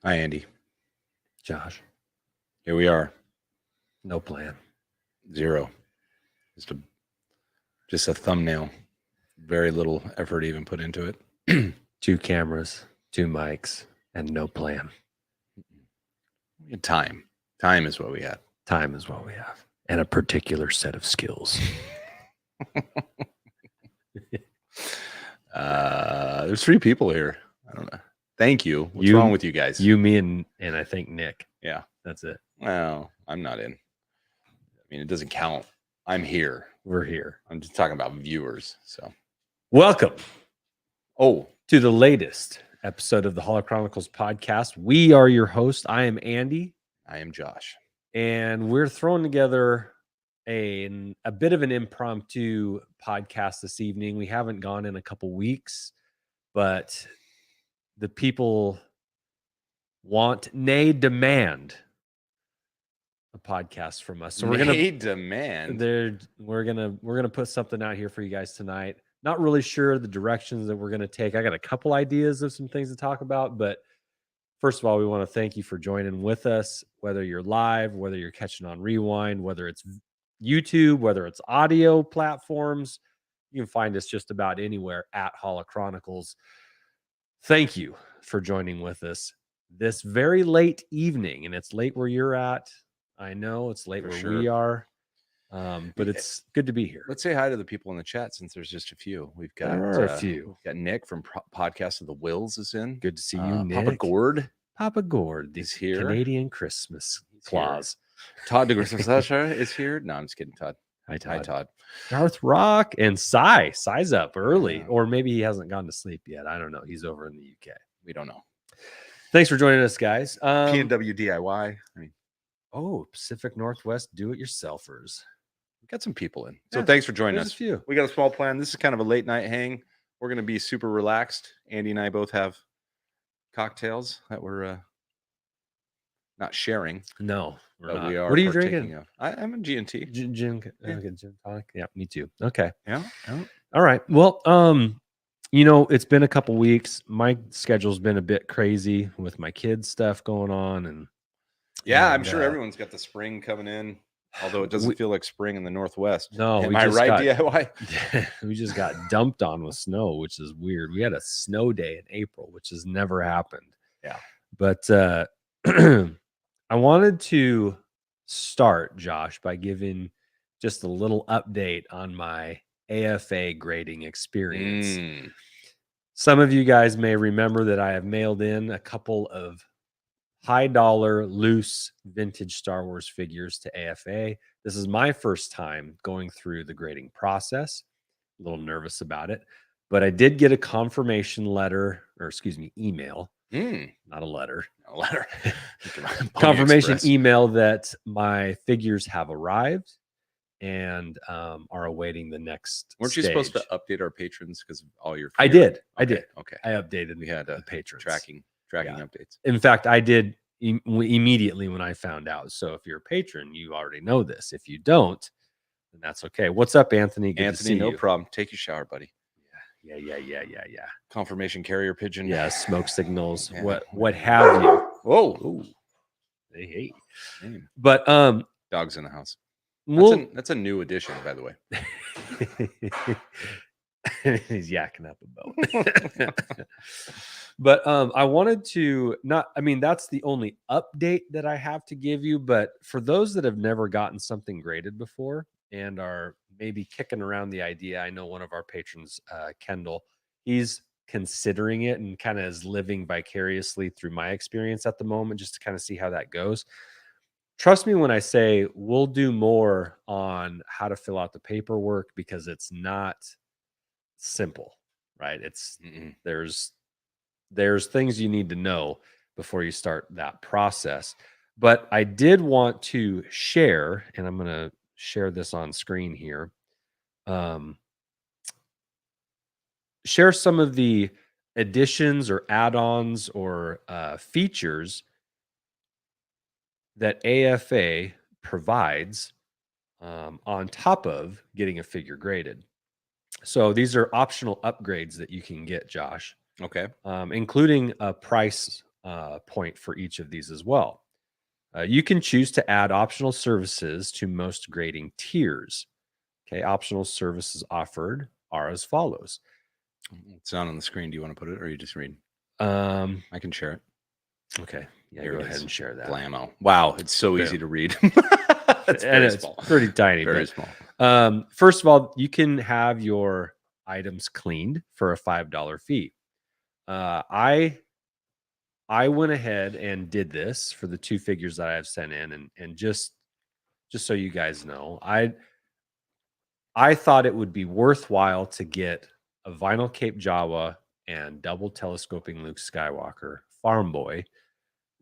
Hi, Andy. Josh, Here we are. no plan. Zero. Just a thumbnail. Very little effort even put into it. 2 cameras, 2 mics, and no plan. Time. Time is what we had. Time is what we have. And a particular set of skills. There's 3 people here. I don't know. Thank you. What's wrong with you guys? You, me, and I think Nick. Yeah. That's it. Well, I'm not in. I mean, it doesn't count. I'm here. We're here. I'm just talking about viewers. So, welcome. Oh, to the latest episode of the Holo Chronicles podcast. We are your host. I am Andy. I am Josh. And we're throwing together a bit of an impromptu podcast this evening. We haven't gone in a couple weeks, but the people want, nay, demand a podcast from us. So we're gonna put something out here for you guys tonight. Not really sure the directions that we're gonna take. I got a couple ideas of some things to talk about, but first of all, we want to thank you for joining with us, whether you're live, whether you're catching on rewind, whether it's YouTube, whether it's audio platforms. You can find us just about anywhere at Holo Chronicles. Thank you for joining with us this very late evening, and it's late where you're at. I know it's late where we are, but it's good to be here. Let's say hi to the people in the chat since there's just a few. We've got a few. We've got Nick from Podcast of the Wills is in. Good to see you, Nick. Papa Gord is here. Canadian Christmas Claus. Todd DeGrasser is here. No, I'm just kidding, Todd. Hi, Todd. Darth Rock and Sai's up early, or maybe he hasn't gone to sleep yet. I don't know. He's over in the UK. We don't know. Thanks for joining us, guys. PNW DIY. Pacific Northwest do-it-yourselfers. We got some people in. So thanks for joining us. A few. We got a small plan. This is kind of a late night hang. We're going to be super relaxed. Andy and I both have cocktails that we're not sharing. No, we're not. We are. What are you drinking? I'm a G&T. Gin tonic. Yeah, me too. Okay. Yeah. All right. Well, it's been a couple weeks. My schedule's been a bit crazy with my kids' stuff going on, and I'm sure everyone's got the spring coming in. Although it doesn't feel like spring in the Northwest. No, am I right, DIY? We just got dumped on with snow, which is weird. We had a snow day in April, which has never happened. Yeah. But I wanted to start, Josh, by giving just a little update on my AFA grading experience. Some of you guys may remember that I have mailed in a couple of high-dollar, loose, vintage Star Wars figures to AFA. This is my first time going through the grading process. A little nervous about it, but I did get a confirmation letter, email. Not a letter. A letter. Confirmation email that my figures have arrived and are awaiting the next Weren't you supposed to update our patrons because of all your I did. Okay. I updated we had the patrons. Tracking updates. In fact, I did immediately when I found out. So if you're a patron, you already know this. If you don't, then that's okay. What's up, Anthony? Good Anthony, no problem. Take your shower, buddy. Yeah. Confirmation carrier pigeon. Yeah, smoke signals. Yeah. What have you? Whoa. Ooh. Hey. But dogs in the house. That's a new addition, by the way. He's yakking up about. But I wanted to that's the only update that I have to give you. But for those that have never gotten something graded before and are maybe kicking around the idea, I know one of our patrons, Kendall, he's considering it and kind of is living vicariously through my experience at the moment, just to kind of see how that goes. Trust me when I say we'll do more on how to fill out the paperwork, because it's not simple, right? It's there's things you need to know before you start that process. But I did want to share, and I'm going to share this on screen here, share some of the additions or add-ons or features that AFA provides on top of getting a figure graded. So these are optional upgrades that you can get, Josh. Okay. Including a price point for each of these as well. You can choose to add optional services to most grading tiers. Okay, optional services offered are as follows. It's not on the screen. Do you want to put it, or you just read? I can share it. Okay, yeah, Here go it ahead is. and share that. Blammo! Wow, it's so easy Boom. to read. It's very small. It's pretty tiny. Very but, small. First of all, you can have your items cleaned for a $5 fee. I went ahead and did this for the 2 figures that I have sent in, and just so you guys know, I thought it would be worthwhile to get a vinyl Cape Jawa and double telescoping Luke Skywalker Farm Boy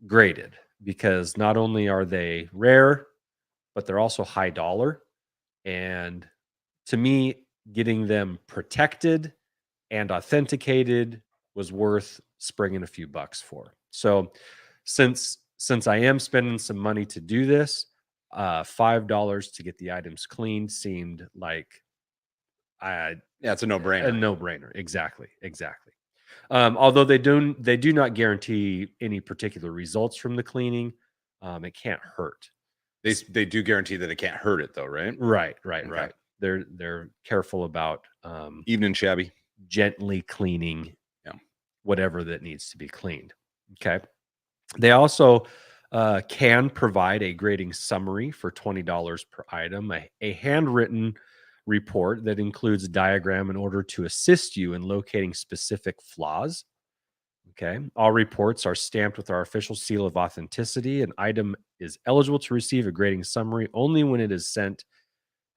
graded, because not only are they rare, but they're also high dollar. And to me, getting them protected and authenticated was worth springing a few bucks for. So since I am spending some money to do this, $5 to get the items cleaned seemed like Yeah, it's a a no-brainer. no-brainer. Exactly. Although they do not guarantee any particular results from the cleaning. It can't hurt. They do guarantee that it can't hurt it, though, right? Right. Okay. They're careful about Evening shabby. gently cleaning Yeah. whatever that needs to be cleaned. Okay. They also can provide a grading summary for $20 per item, a handwritten report that includes a diagram in order to assist you in locating specific flaws. Okay. All reports are stamped with our official seal of authenticity. An item is eligible to receive a grading summary only when it is sent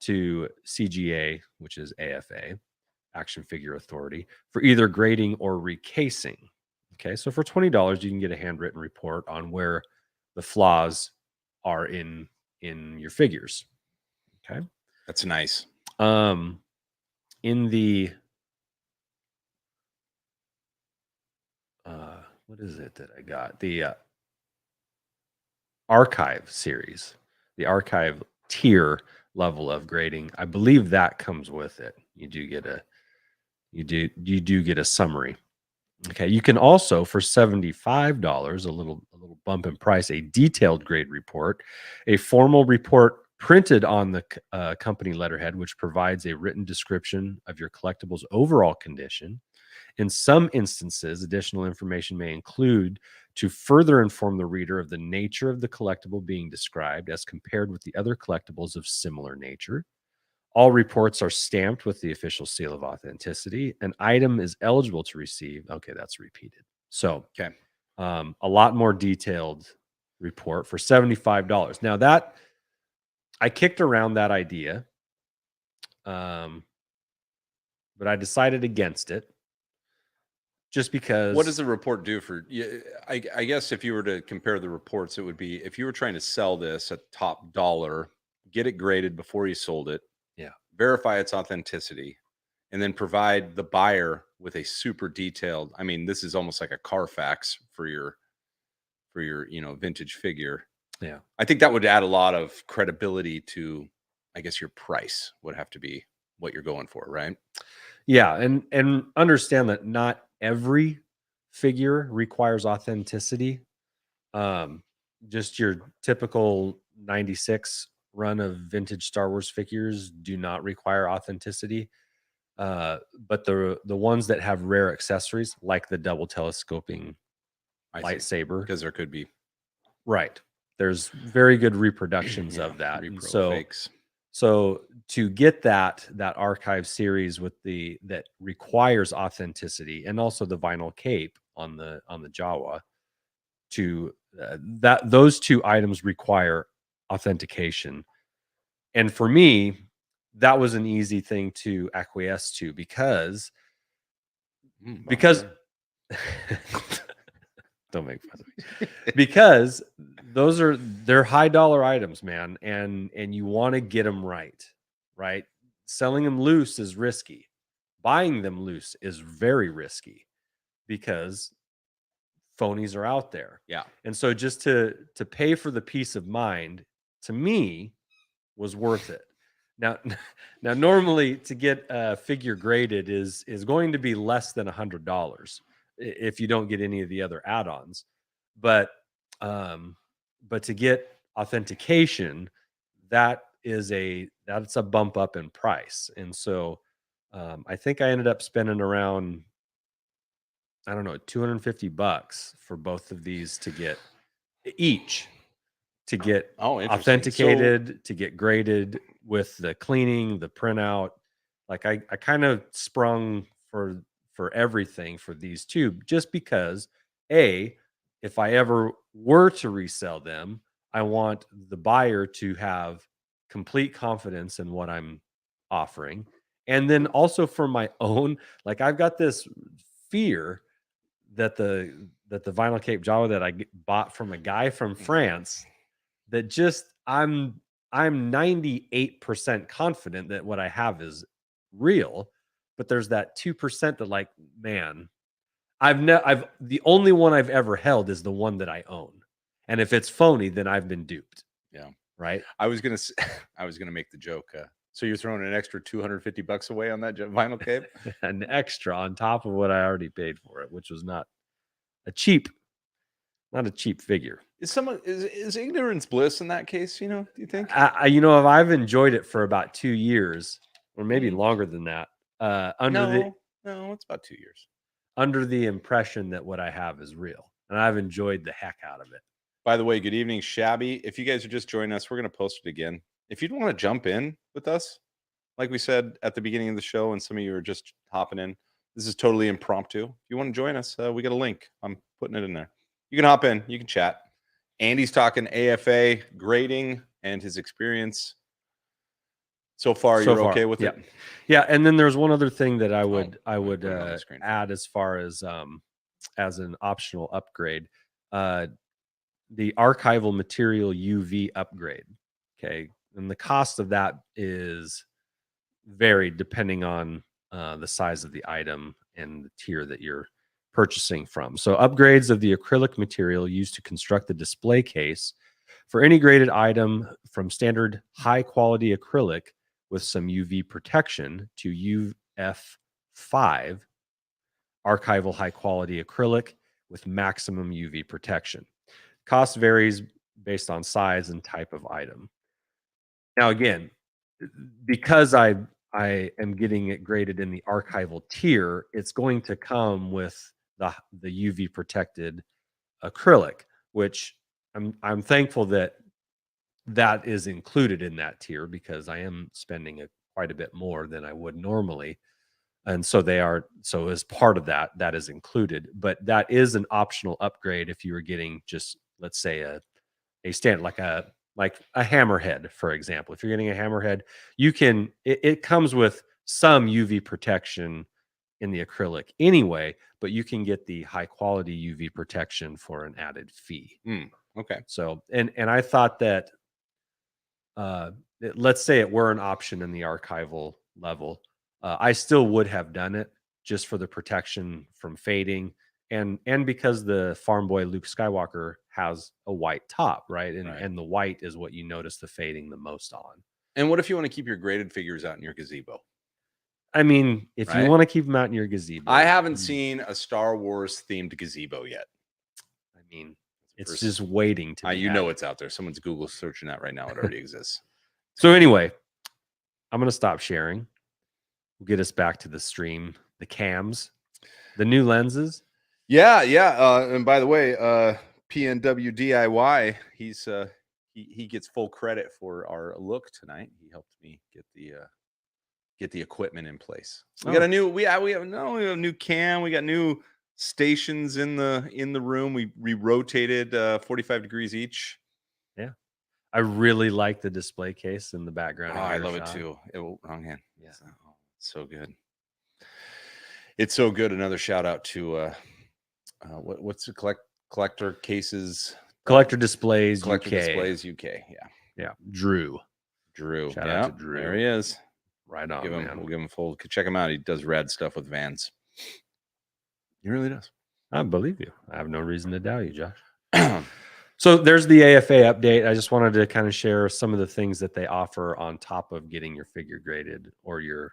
to CGA, which is AFA, Action Figure Authority, for either grading or recasing. Okay. So for $20, you can get a handwritten report on where the flaws are in your figures. Okay. That's nice. In the what is it that I got? The archive series, the archive tier level of grading, I believe that comes with it. You do get a summary. Okay. You can also, for $75, a little bump in price, a detailed grade report, a formal report printed on the company letterhead, which provides a written description of your collectible's overall condition. In some instances, additional information may include to further inform the reader of the nature of the collectible being described as compared with the other collectibles of similar nature. All reports are stamped with the official seal of authenticity. An item is eligible to receive. Okay, that's repeated. So, Okay. A lot more detailed report for $75. Now that I kicked around that idea, but I decided against it just because. What does the report do for you? I guess if you were to compare the reports, it would be if you were trying to sell this at top dollar, get it graded before you sold it. Yeah. Verify its authenticity, and then provide the buyer with a super detailed. I mean, this is almost like a Carfax for your vintage figure. Yeah. I think that would add a lot of credibility to, I guess, your price would have to be what you're going for, right? Yeah, and understand that not every figure requires authenticity. Just your typical 96 run of vintage Star Wars figures do not require authenticity. But the ones that have rare accessories, like the double telescoping lightsaber, because there could be right. There's very good reproductions of that. And so fakes. So to get that archive series with that requires authenticity, and also the vinyl cape on the Jawa, to those 2 items require authentication. And for me, that was an easy thing to acquiesce to because don't make fun of me. Because they're high dollar items, man, and you want to get them right. Selling them loose is risky. Buying them loose is very risky because phonies are out there. Yeah. And so just to pay for the peace of mind, to me, was worth it. Now normally to get a figure graded is going to be less than $100 if you don't get any of the other add-ons. But to get authentication, that's a bump up in price. And so I think I ended up spending around, I don't know, $250 for both of these to get each to get Oh, interesting. So authenticated, to get graded with the cleaning, the printout. Like I kind of sprung for everything for these two, just because if I ever were to resell them, I want the buyer to have complete confidence in what I'm offering. And then also for my own, like I've got this fear that the vinyl cape Jawa that bought from a guy from France, that just I'm 98% confident that what I have is real, but there's that 2% that, like, man, I've the only one I've ever held is the one that I own. And if it's phony, then I've been duped. yeah, Right? I was gonna I was gonna make the joke. So you're throwing an extra $250 away on that vinyl cape? An extra on top of what I already paid for it, which was a cheap, not a cheap figure. Is ignorance bliss in that case? Do you think? I've enjoyed it for about 2 years, or maybe Mm, longer than that. no, it's about 2 years. Under the impression that what I have is real, and I've enjoyed the heck out of it. By the way, good evening, Shabby. If you guys are just joining us, we're going to post it again. If you'd want to jump in with us, like we said at the beginning of the show, and some of you are just hopping in, this is totally impromptu. If you want to join us, we got a link. I'm putting it in there. You can hop in. You can chat. Andy's talking AFA grading and his experience. So far, you're okay with it? Yeah, and then there's one other thing that I would put it on the screen. add as far as an optional upgrade. The archival material UV upgrade. Okay. And the cost of that is varied depending on the size of the item and the tier that you're purchasing from. So upgrades of the acrylic material used to construct the display case for any graded item from standard high quality acrylic with some UV protection to UF5 archival high quality acrylic with maximum UV protection. Cost varies based on size and type of item. Now, again, because I am getting it graded in the archival tier, it's going to come with the UV protected acrylic, which I'm thankful that is included in that tier, because I am spending quite a bit more than I would normally. And so as part of that is included, but that is an optional upgrade if you were getting just, let's say, a standard, like a hammerhead, for example. If you're getting a hammerhead, it comes with some UV protection in the acrylic anyway, but you can get the high quality UV protection for an added fee. Okay. So, and I thought that, let's say it were an option in the archival level, I still would have done it just for the protection from fading, and because the farm boy Luke Skywalker has a white top, right? And the white is what you notice the fading the most on. And what if you want to keep your graded figures out in your gazebo? I mean, if you want to keep them out in your gazebo. I haven't seen a Star Wars themed gazebo yet. I mean, it's just waiting to be it's out there. Someone's Google searching that right now. It already exists. So anyway, I'm going to stop sharing. We'll get us back to the stream, the cams, the new lenses. Yeah. And by the way, PNW DIY, he gets full credit for our look tonight. He helped me get the equipment in place. We got we have not only a new cam, we got new stations in the room. We rotated 45 degrees each. Yeah. I really like the display case in the background. Oh, I love it too. Wrong hand. Yeah. So good. It's so good. Another shout out to what's the collector cases? Collector Displays Collector UK. Displays UK. Yeah. Drew. Shout out to Drew. There he is. Right on. We'll give him full. Check him out. He does rad stuff with vans. He really does. I believe you. I have no reason to doubt you, Josh. So there's the AFA update. I just wanted to kind of share some of the things that they offer on top of getting your figure graded, or your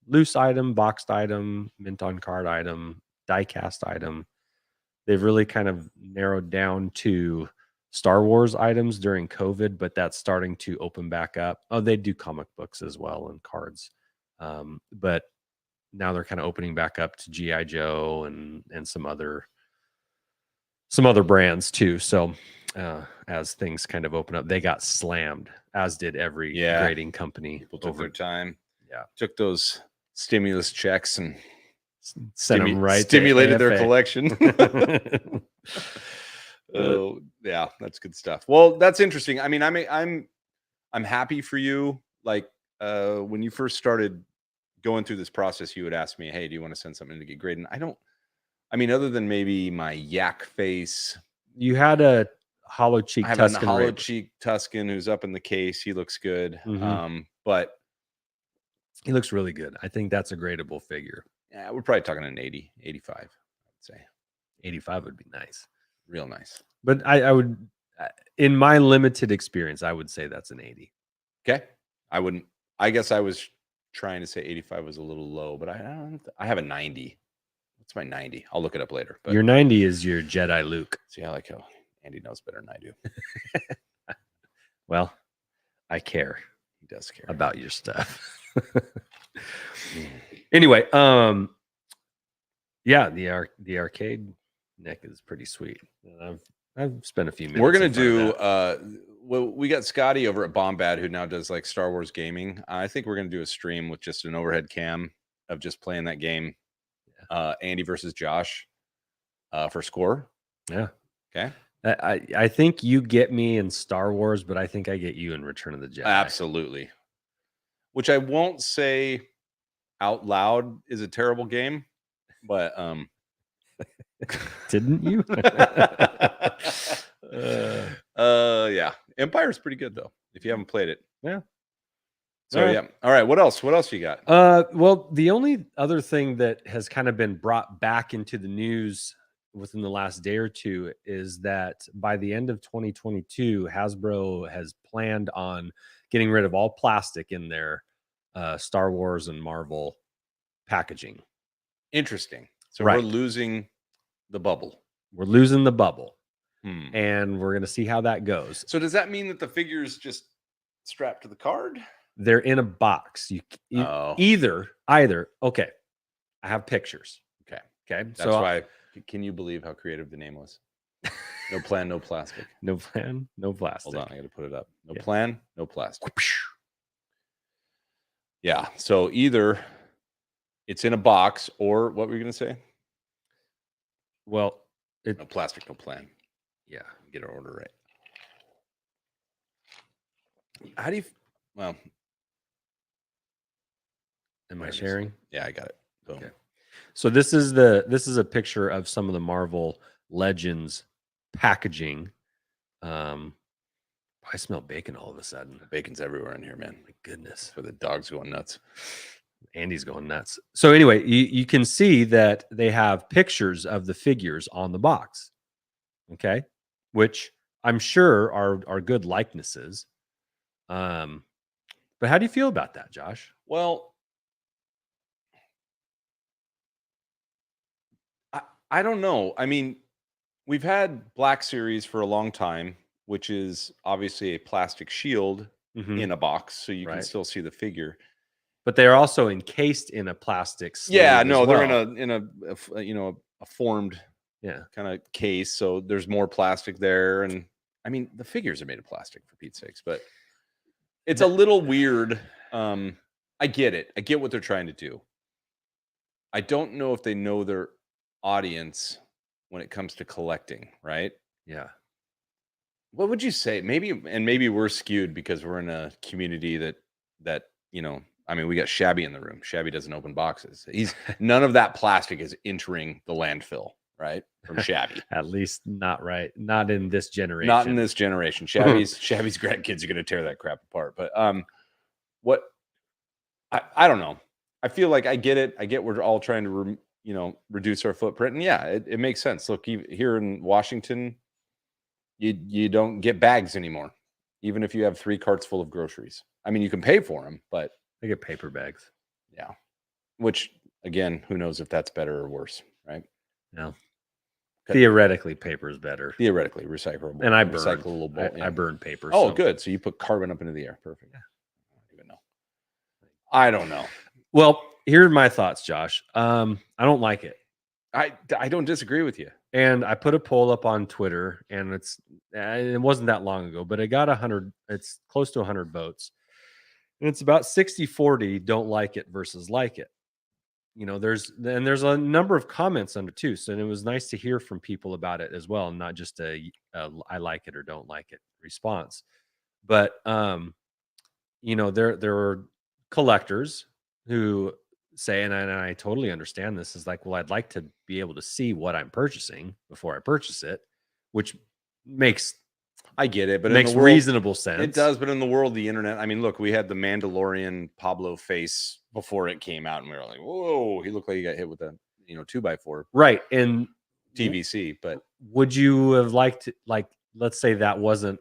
loose item, boxed item, mint on card item, die cast item. They've really kind of narrowed down to Star Wars items during COVID, but that's starting to open back up. Oh, they do comic books as well and cards. But now they're kind of opening back up to G.I. Joe and some other brands too. So as things kind of open up, they got slammed, as did every grading company. People took their time. Yeah. Took those stimulus checks and sent them right stimulated their AFA. collection. Oh, yeah, that's good stuff. Well, that's interesting. I mean, I'm happy for you. Like when you first started going through this process, you would ask me, "Hey, do you want to send something to get graded?" And other than maybe my yak face, you had a hollow cheek I have Tuscan a hollow Raven. cheek Tuscan who's up in the case. He looks good. Mhm. But he looks really good. I think that's a gradable figure. Yeah, we're probably talking an 80, 85, I would say. 85 would be nice. Real nice. But I would, in my limited experience, I would say that's an 80. Okay. I guess I was trying to say 85 was a little low, but I have a 90. What's my 90? I'll look it up later. But your 90 is your Jedi Luke. See, I like how Andy knows better than I do. Well, I care. He does care about your stuff. Anyway, yeah, the arcade neck is pretty sweet. I've spent a few minutes. We're gonna do well, we got Scotty over at Bombad who now does like Star Wars gaming. I think we're gonna do a stream with just an overhead cam of just playing that game. Andy versus Josh for score. Yeah. Okay. I think you get me in Star Wars, but I think I get you in Return of the Jedi. Absolutely. Which I won't say out loud is a terrible game, but didn't you? Yeah. Empire's pretty good though, if you haven't played it. Yeah. So yeah. All right. What else you got? Well, the only other thing that has kind of been brought back into the news within the last day or two is that by the end of 2022, Hasbro has planned on getting rid of all plastic in their Star Wars and Marvel packaging. Interesting. So we're losing the bubble. We're losing the bubble. And we're going to see how that goes. So does that mean that the figure's just strapped to the card? They're in a box. Either. Okay. I have pictures. Okay. That's why. Can you believe how creative the name was? No plan, no plastic. No plan, no plastic. Hold on, I got to put it up. No plan, no plastic. Yeah. So either it's in a box, or what were you going to say? Well, no plastic, no plan. Yeah, get our order right. How do you? Well, am I sharing? Yeah, I got it. Boom. Okay. So this is a picture of some of the Marvel Legends packaging. I smell bacon all of a sudden. Bacon's everywhere in here, man. My goodness. For the dog's going nuts. Andy's going nuts. So anyway, you can see that they have pictures of the figures on the box. Okay. Which I'm sure are good likenesses. But how do you feel about that, Josh? Well, I don't know. I mean, we've had Black Series for a long time, which is obviously a plastic shield in a box, so you can still see the figure. But they're also encased in a plastic sleeve. Yeah, no, they're in a formed kind of case, so there's more plastic there. And I mean, the figures are made of plastic, for Pete's sakes, but it's a little weird. I get it. I get what they're trying to do. I don't know if they know their audience when it comes to collecting, right? Yeah. What would you say? Maybe we're skewed because we're in a community that I mean, we got Shabby in the room. Shabby doesn't open boxes. None of that plastic is entering the landfill, right? From Shabby. At least not right. Not in this generation. Not in this generation. Shabby's grandkids are going to tear that crap apart. But what I don't know. I feel like I get it. I get we're all trying to reduce our footprint, and yeah, it makes sense. Look, here in Washington, you don't get bags anymore, even if you have 3 carts full of groceries. I mean, you can pay for them, but they get paper bags. Yeah, which again, who knows if that's better or worse, right? No. Theoretically, paper is better. Theoretically, recyclable. And I burn. Recyclable. I burn paper. Oh, so. good. So you put carbon up into the air. Perfect. Yeah. I don't know. Well, here are my thoughts, Josh. I don't like it. I don't disagree with you. And I put a poll up on Twitter, and it wasn't that long ago, but it got 100. It's close to 100 votes, and it's about 60-40 don't like it versus like it. There's a number of comments under too, so it was nice to hear from people about it as well, and not just a I like it or don't like it response. But there are collectors who say, and I totally understand this, is like, well, I'd like to be able to see what I'm purchasing before I purchase it, which I get it, but makes reasonable sense. It does, but in the world of the internet, I mean, look, we had the Mandalorian Pablo face before it came out, and we were like, whoa, he looked like he got hit with a 2x4. Right. And TVC, but would you have liked to, like, let's say that wasn't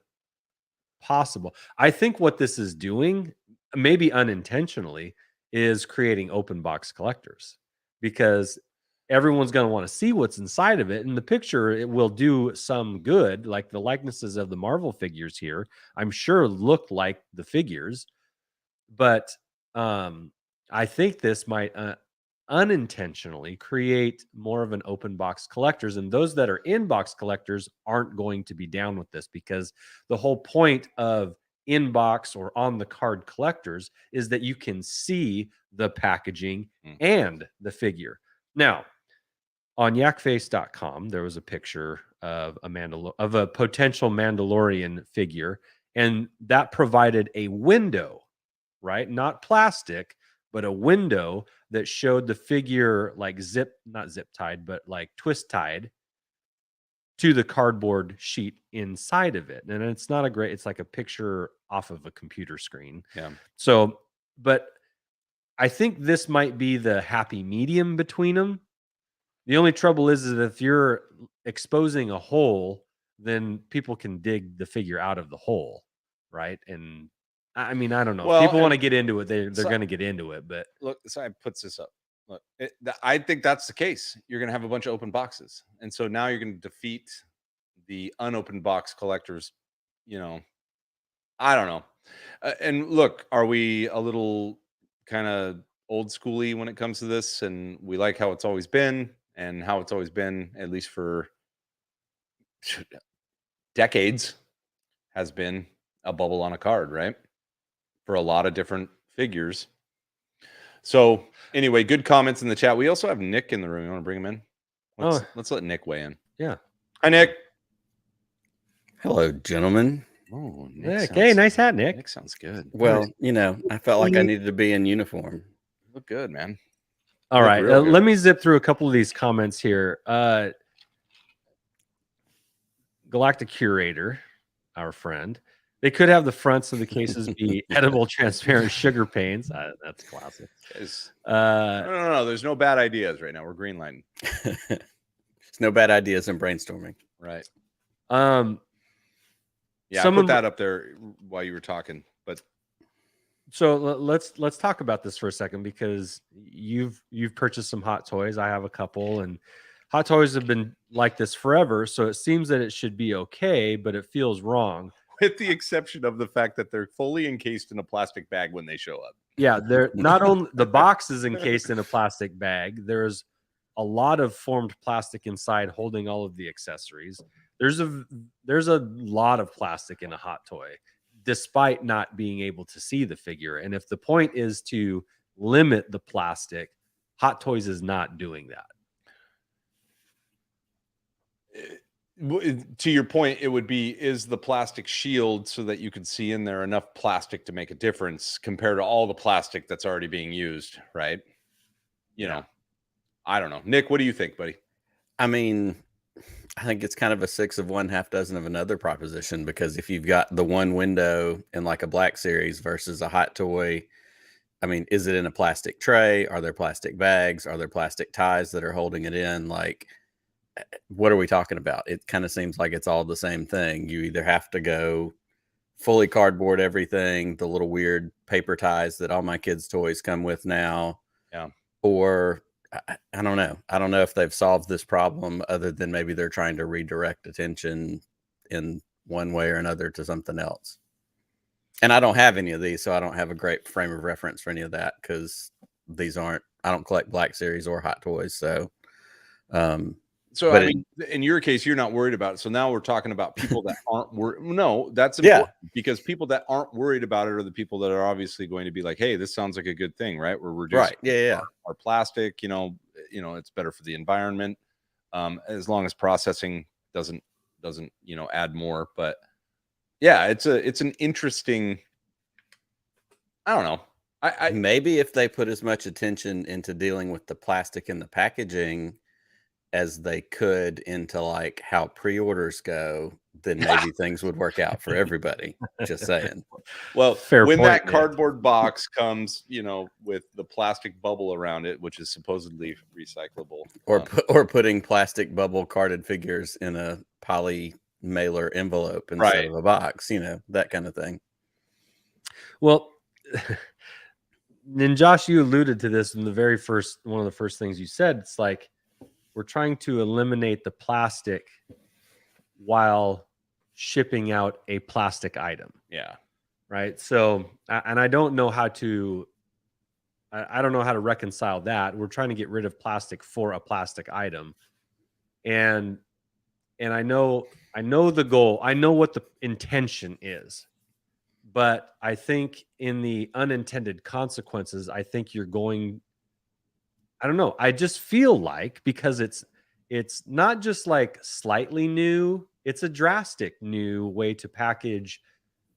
possible. I think what this is doing, maybe unintentionally, is creating open box collectors, because everyone's going to want to see what's inside of it. And the picture, it will do some good. Like the likenesses of the Marvel figures here, I'm sure look like the figures, but I think this might unintentionally create more of an open box collectors, and those that are in box collectors aren't going to be down with this, because the whole point of inbox or on the card collectors is that you can see the packaging and the figure. Now, on yakface.com, there was a picture of a potential Mandalorian figure, and that provided a window, right? Not plastic, but a window that showed the figure like not zip tied, but like twist tied to the cardboard sheet inside of it. And it's like a picture off of a computer screen. Yeah. So, but I think this might be the happy medium between them. The only trouble is that if you're exposing a hole, then people can dig the figure out of the hole, right? And I mean, I don't know. If people want to get into it, they're going to get into it. But look, Sai puts this up. Look, I think that's the case. You're going to have a bunch of open boxes, and so now you're going to defeat the unopened box collectors. I don't know. And look, are we a little kind of old schooly when it comes to this? And we like how it's always been, and how it's always been, at least for decades, has been a bubble on a card, right? For a lot of different figures. So anyway, good comments in the chat. We also have Nick in the room. You want to bring him in? Let's let Nick weigh in. Yeah. Hi, Nick. Hello, gentlemen. Oh, Nick. Hey, nice hat, Nick. Nick sounds good. Well, I felt like I needed to be in uniform. You look good, man. All right. Let me zip through a couple of these comments here. Galactic Curator, our friend. They could have the fronts of the cases be edible, transparent sugar panes. That's classic. No. There's no bad ideas right now. We're greenlighting. There's no bad ideas in brainstorming. Right. Yeah, I put that up there while you were talking. But so let's talk about this for a second, because you've purchased some Hot Toys. I have a couple, and Hot Toys have been like this forever. So it seems that it should be okay, but it feels wrong. With the exception of the fact that they're fully encased in a plastic bag when they show up. Yeah, they're not only the box is encased in a plastic bag. There's a lot of formed plastic inside holding all of the accessories. There's a lot of plastic in a Hot Toy, despite not being able to see the figure. And if the point is to limit the plastic, Hot Toys is not doing that. To your point, it would be, is the plastic shield so that you can see in there enough plastic to make a difference compared to all the plastic that's already being used, right? I don't know. Nick, what do you think, buddy? I mean, I think it's kind of a 6 of one, half dozen of another proposition, because if you've got the one window in like a Black Series versus a Hot Toy, I mean, is it in a plastic tray? Are there plastic bags? Are there plastic ties that are holding it in? Like, what are we talking about? It kind of seems like it's all the same thing. You either have to go fully cardboard everything, the little weird paper ties that all my kids' toys come with now. Yeah. Or, I don't know. I don't know if they've solved this problem other than maybe they're trying to redirect attention in one way or another to something else. And I don't have any of these, so I don't have a great frame of reference for any of that because these aren't. I don't collect Black Series or Hot Toys, so. So But I mean, in your case, you're not worried about it. So now we're talking about people that aren't worried. No, that's Yeah. important because people that aren't worried about it are the people that are obviously going to be like, "Hey, this sounds like a good thing, right? We're reducing Right. Yeah. our plastic. It's better for the environment, as long as processing doesn't add more." But yeah, it's an interesting. I don't know. I Maybe if they put as much attention into dealing with the plastic and the packaging as they could into like how pre-orders go, then maybe things would work out for everybody. Just saying. Well, Fair when point, that man. cardboard box comes, with the plastic bubble around it, which is supposedly recyclable, Or putting plastic bubble carded figures in a poly mailer envelope instead Right. of a box, that kind of thing. Well, and Josh, you alluded to this in one of the first things you said. It's like we're trying to eliminate the plastic while shipping out a plastic item. yeah. Right. So, and I don't know how to, I don't know how to reconcile that. We're trying to get rid of plastic for a plastic item. And I know the goal. I know what the intention is. But I think in the unintended consequences, I think you're going, I don't know. I just feel like because it's not just like slightly new, it's a drastic new way to package,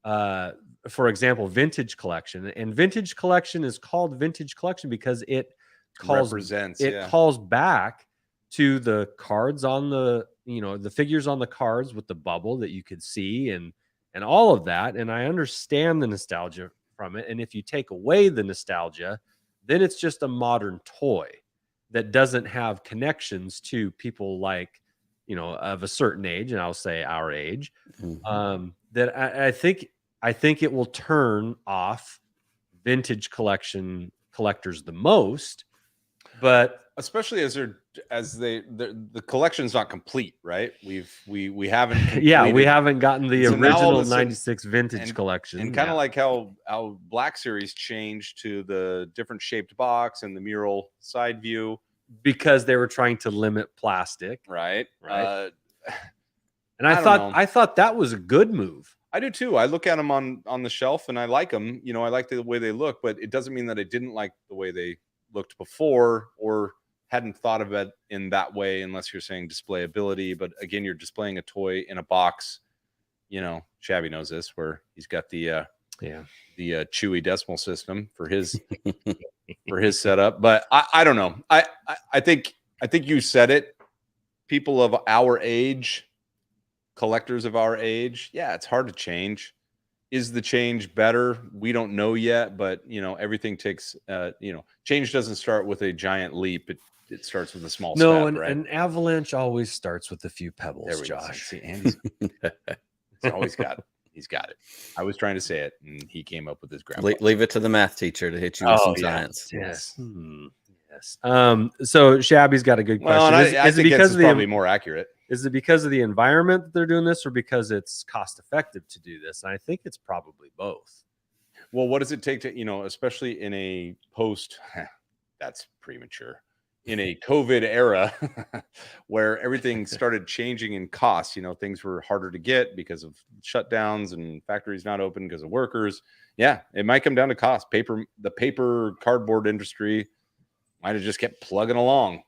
for example, vintage collection. And vintage collection is called vintage collection because it calls back to the cards on the figures on the cards with the bubble that you could see and all of that. And I understand the nostalgia from it. And if you take away the nostalgia, then it's just a modern toy that doesn't have connections to people like, of a certain age, and I'll say our age. Mhm. That I think it will turn off vintage collectors the most. But Especially as the collection's not complete, right? We haven't yeah, we completed- haven't gotten the So now all of original a sudden- 96 vintage and- collection. and kind of like how Black Series changed to the different shaped box and the mural side view, because they were trying to limit plastic. right? Right. And I don't know. I thought that was a good move. I do too. I look at them on the shelf and I like them. I like the way they look, but it doesn't mean that I didn't like the way they looked before or hadn't thought of it in that way, unless you're saying displayability. But again, you're displaying a toy in a box. Shabby knows this, where he's got the Chewy decimal system for his setup. But I don't know. I think you said it. People of our age, collectors of our age, yeah, it's hard to change. Is the change better? We don't know yet, but everything takes change doesn't start with a giant leap. It starts with a small step, right? An avalanche always starts with a few pebbles, There we go. Josh. See, Andy's always got it. He's got it. I was trying to say it, and he came up with his grandpa. Leave it to the math teacher to hit you with some science. Yes. Yes. So Shabby's got a good question. Well, and I think because it's probably more accurate. Is it because of the environment that they're doing this, or because it's cost effective to do this? And I think it's probably both. Well, what does it take to, especially in a that's premature, in a COVID era where everything started changing in costs, things were harder to get because of shutdowns and factories not open because of workers. Yeah, it might come down to cost. The paper cardboard industry might have just kept plugging along,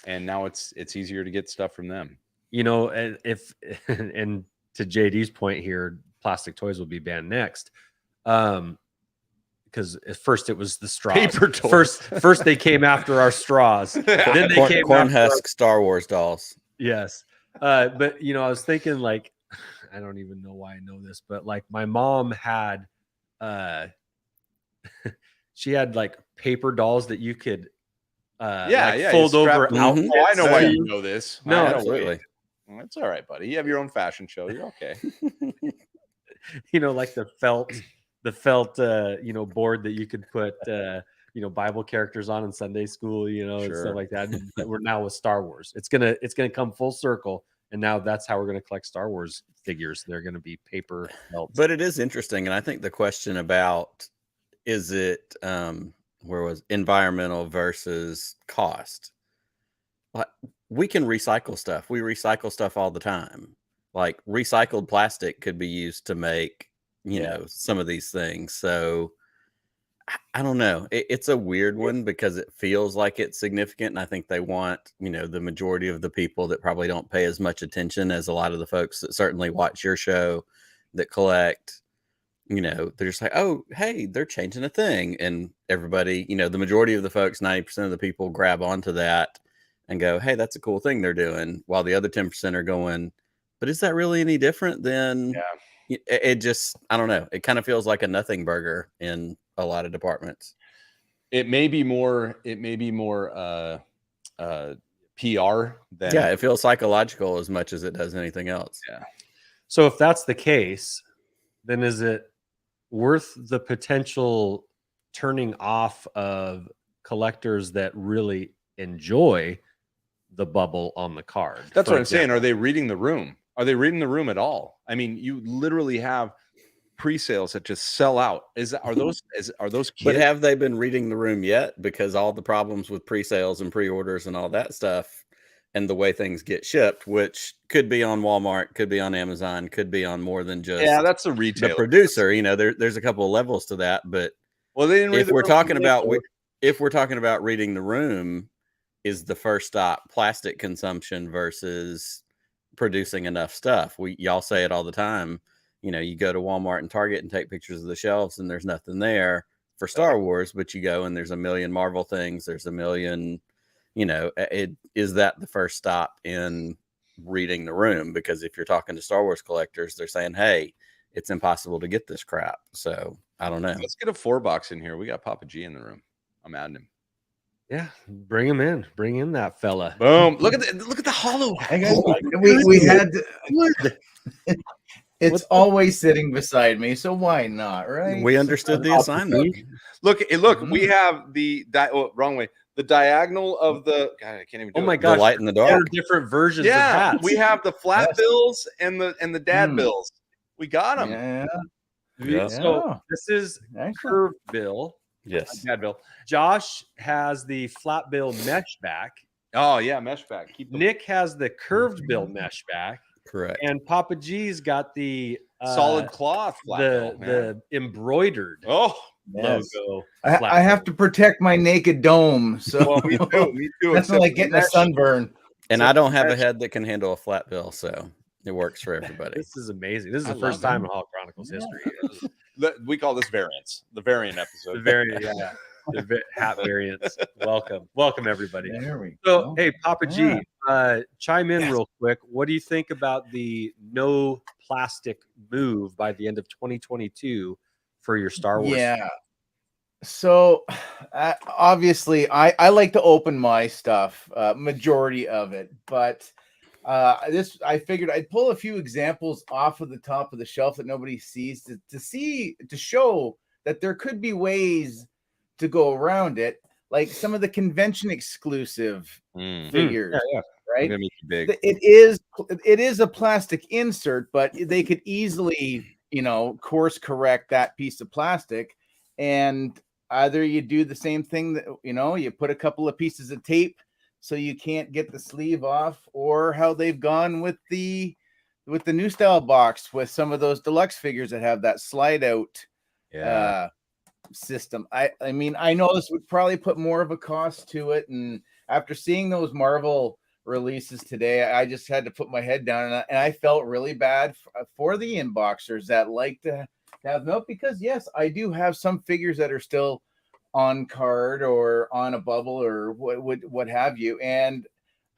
and now it's easier to get stuff from them. And and to JD's point here, plastic toys will be banned next. Because at first it was the straws. Paper toys. First they came after our straws. Then they came Corn after husk Star Wars dolls. Yes. But I was thinking, like, I don't even know why I know this, but like my mom had she had like paper dolls that you could fold over. Mhm. Oh, I know why you know this. No, absolutely. It's all right, buddy. You have your own fashion show. You're okay. Like the felt board that you could put Bible characters on in Sunday school, and Sure. stuff like that. But we're now with Star Wars. It's gonna come full circle, and now that's how we're gonna collect Star Wars figures. They're gonna be paper belts. But it is interesting, and I think the question about is it environmental versus cost? Like, we can recycle stuff. We recycle stuff all the time. Like recycled plastic could be used to make, some of these things. So I don't know. It's a weird one because it feels like it's significant. And I think they want, the majority of the people that probably don't pay as much attention as a lot of the folks that certainly watch your show that collect, they're just like, oh, hey, they're changing a thing. And everybody, the majority of the folks, 90% of the people grab onto that and go, hey, that's a cool thing they're doing. While the other 10% are going, but is that really any different than it just, I don't know. It kind of feels like a nothing burger in a lot of departments. It may be more PR than it feels psychological as much as it does anything else. Yeah. So if that's the case, then is it worth the potential turning off of collectors that really enjoy the bubble on the card? That's what I'm saying. Are they reading the room? Are they reading the room at all? I mean, you literally have pre-sales that just sell out. Are those kids? But have they been reading the room yet? Because all the problems with pre-sales and pre-orders and all that stuff, and the way things get shipped, which could be on Walmart, could be on Amazon, could be on more than just that's the retailer, the producer. There's a couple of levels to that. But they didn't read if we're talking about reading the room, is the first stop plastic consumption versus producing enough stuff? Y'all say it all the time. You go to Walmart and Target and take pictures of the shelves and there's nothing there for Star Wars, but you go and there's a million Marvel things. There's a million, is that the first stop in reading the room? Because if you're talking to Star Wars collectors, they're saying, hey, it's impossible to get this crap. So I don't know. Let's get a 4-box in here. We got Papa G in the room. I'm adding him. Yeah, bring him in. Bring in that fella. Boom! Look at the hollow. We had. It's always sitting beside me, so why not, right? We understood the assignment. Look! We have the wrong way. The diagonal of the God, I can't even. Oh my gosh! The light in the dark. There are different versions. of hats. We have the flat bills and the dad bills. We got them. Yeah. So this is curved bill. Yes. Dad bill. Josh has the flat bill mesh back. Oh yeah, mesh back. Nick has the curved bill mesh back. Correct. And Papa G's got the solid cloth flat bill, the embroidered logo. I have to protect my naked dome, so me too. That's like getting a sunburn. And I don't have a head that can handle a flat bill, so it works for everybody. This is amazing. This is the first time in Hall Chronicles history. We call this variants, the variant episode. The variant, the hat variants. Welcome everybody. There we So, go. hey, Papa G, chime in real quick. What do you think about the no plastic move by the end of 2022 for your Star Wars? Yeah. So obviously, I like to open my stuff, majority of it, but I figured I'd pull a few examples off of the top of the shelf that nobody sees to show that there could be ways to go around it, like some of the convention exclusive figures, right? Big. It is a plastic insert, but they could easily, course correct that piece of plastic, and either you do the same thing that you put a couple of pieces of tape so you can't get the sleeve off, or how they've gone with the new style box with some of those deluxe figures that have that slide out system. I mean, I know this would probably put more of a cost to it, and after seeing those Marvel releases today, I just had to put my head down, and I felt really bad for the inboxers that like to have milk, because yes, I do have some figures that are still on card or on a bubble or what have you, and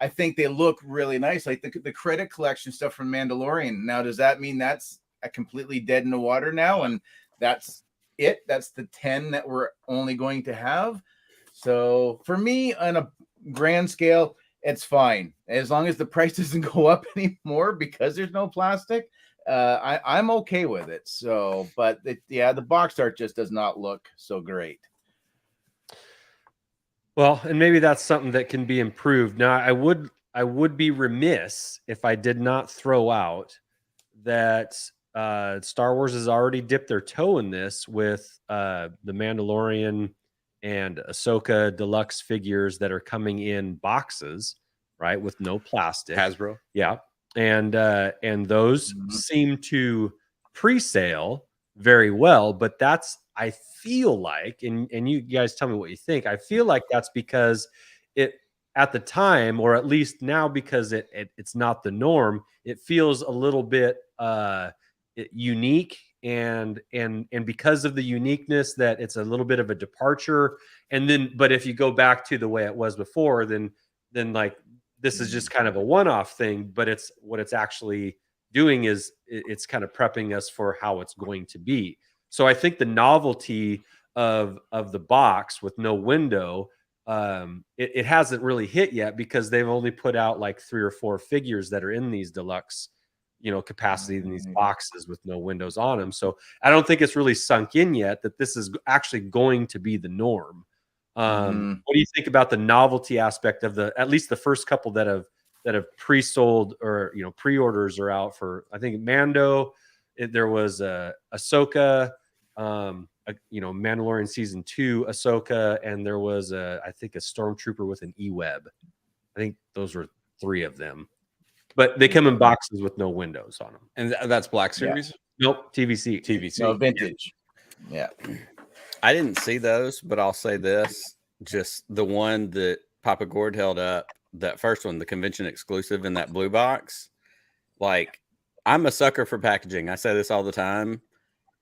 I think they look really nice, like the credit collection stuff from Mandalorian. Now, does that mean that's a completely dead in the water now, and that's the 10 that we're only going to have? So for me, on a grand scale, it's fine as long as the price doesn't go up anymore because there's no plastic. I'm okay with it. So, but the box art just does not look so great. Well, and maybe that's something that can be improved. Now, I would be remiss if I did not throw out that Star Wars has already dipped their toe in this with the Mandalorian and Ahsoka deluxe figures that are coming in boxes, right, with no plastic. Hasbro. Yeah, and those seem to pre-sale very well, but that's, I feel like, and you guys tell me what you think. I feel like that's because it, at the time, or at least now, because it's not the norm, it feels a little bit unique, and because of the uniqueness, that it's a little bit of a departure. And then, but if you go back to the way it was before, then like, this is just kind of a one-off thing, but it's what it's actually doing is it's kind of prepping us for how it's going to be. So I think the novelty of the box with no window, it hasn't really hit yet, because they've only put out like 3 or 4 figures that are in these deluxe, capacity in these boxes with no windows on them. So I don't think it's really sunk in yet that this is actually going to be the norm. What do you think about the novelty aspect of at least the first couple that have pre-sold, or pre-orders are out for? I think Mando, there was Ahsoka, Mandalorian season 2 Ahsoka, and there was I think a stormtrooper with an E-web. I think those were 3 of them, but they come in boxes with no windows on them. And that's Black Series? Yeah. Nope, TVC. No, vintage. Yeah. I didn't see those, but I'll say this: just the one that Papa Gord held up, that first one, the convention exclusive in that blue box. Like, I'm a sucker for packaging. I say this all the time.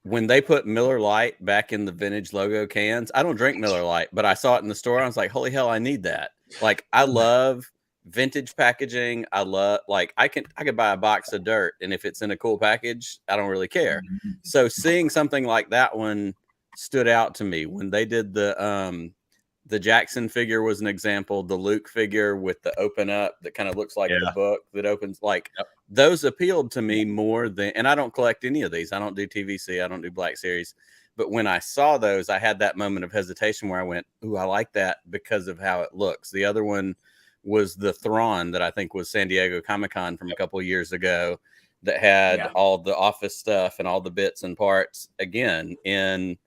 When they put Miller Lite back in the vintage logo cans, I don't drink Miller Lite, but I saw it in the store. I was like, holy hell, I need that. Like, I love vintage packaging. I love, like, I could buy a box of dirt, and if it's in a cool package, I don't really care. So seeing something like that one stood out to me. When they did the Jackson figure was an example. The Luke figure with the open up that kind of looks like the book that opens, like, those appealed to me more than, and I don't collect any of these. I don't do TVC. I don't do Black Series. But when I saw those, I had that moment of hesitation where I went, ooh, I like that because of how it looks. The other one was the Thrawn that I think was San Diego Comic-Con from a couple of years ago, that had all the office stuff and all the bits and parts again in,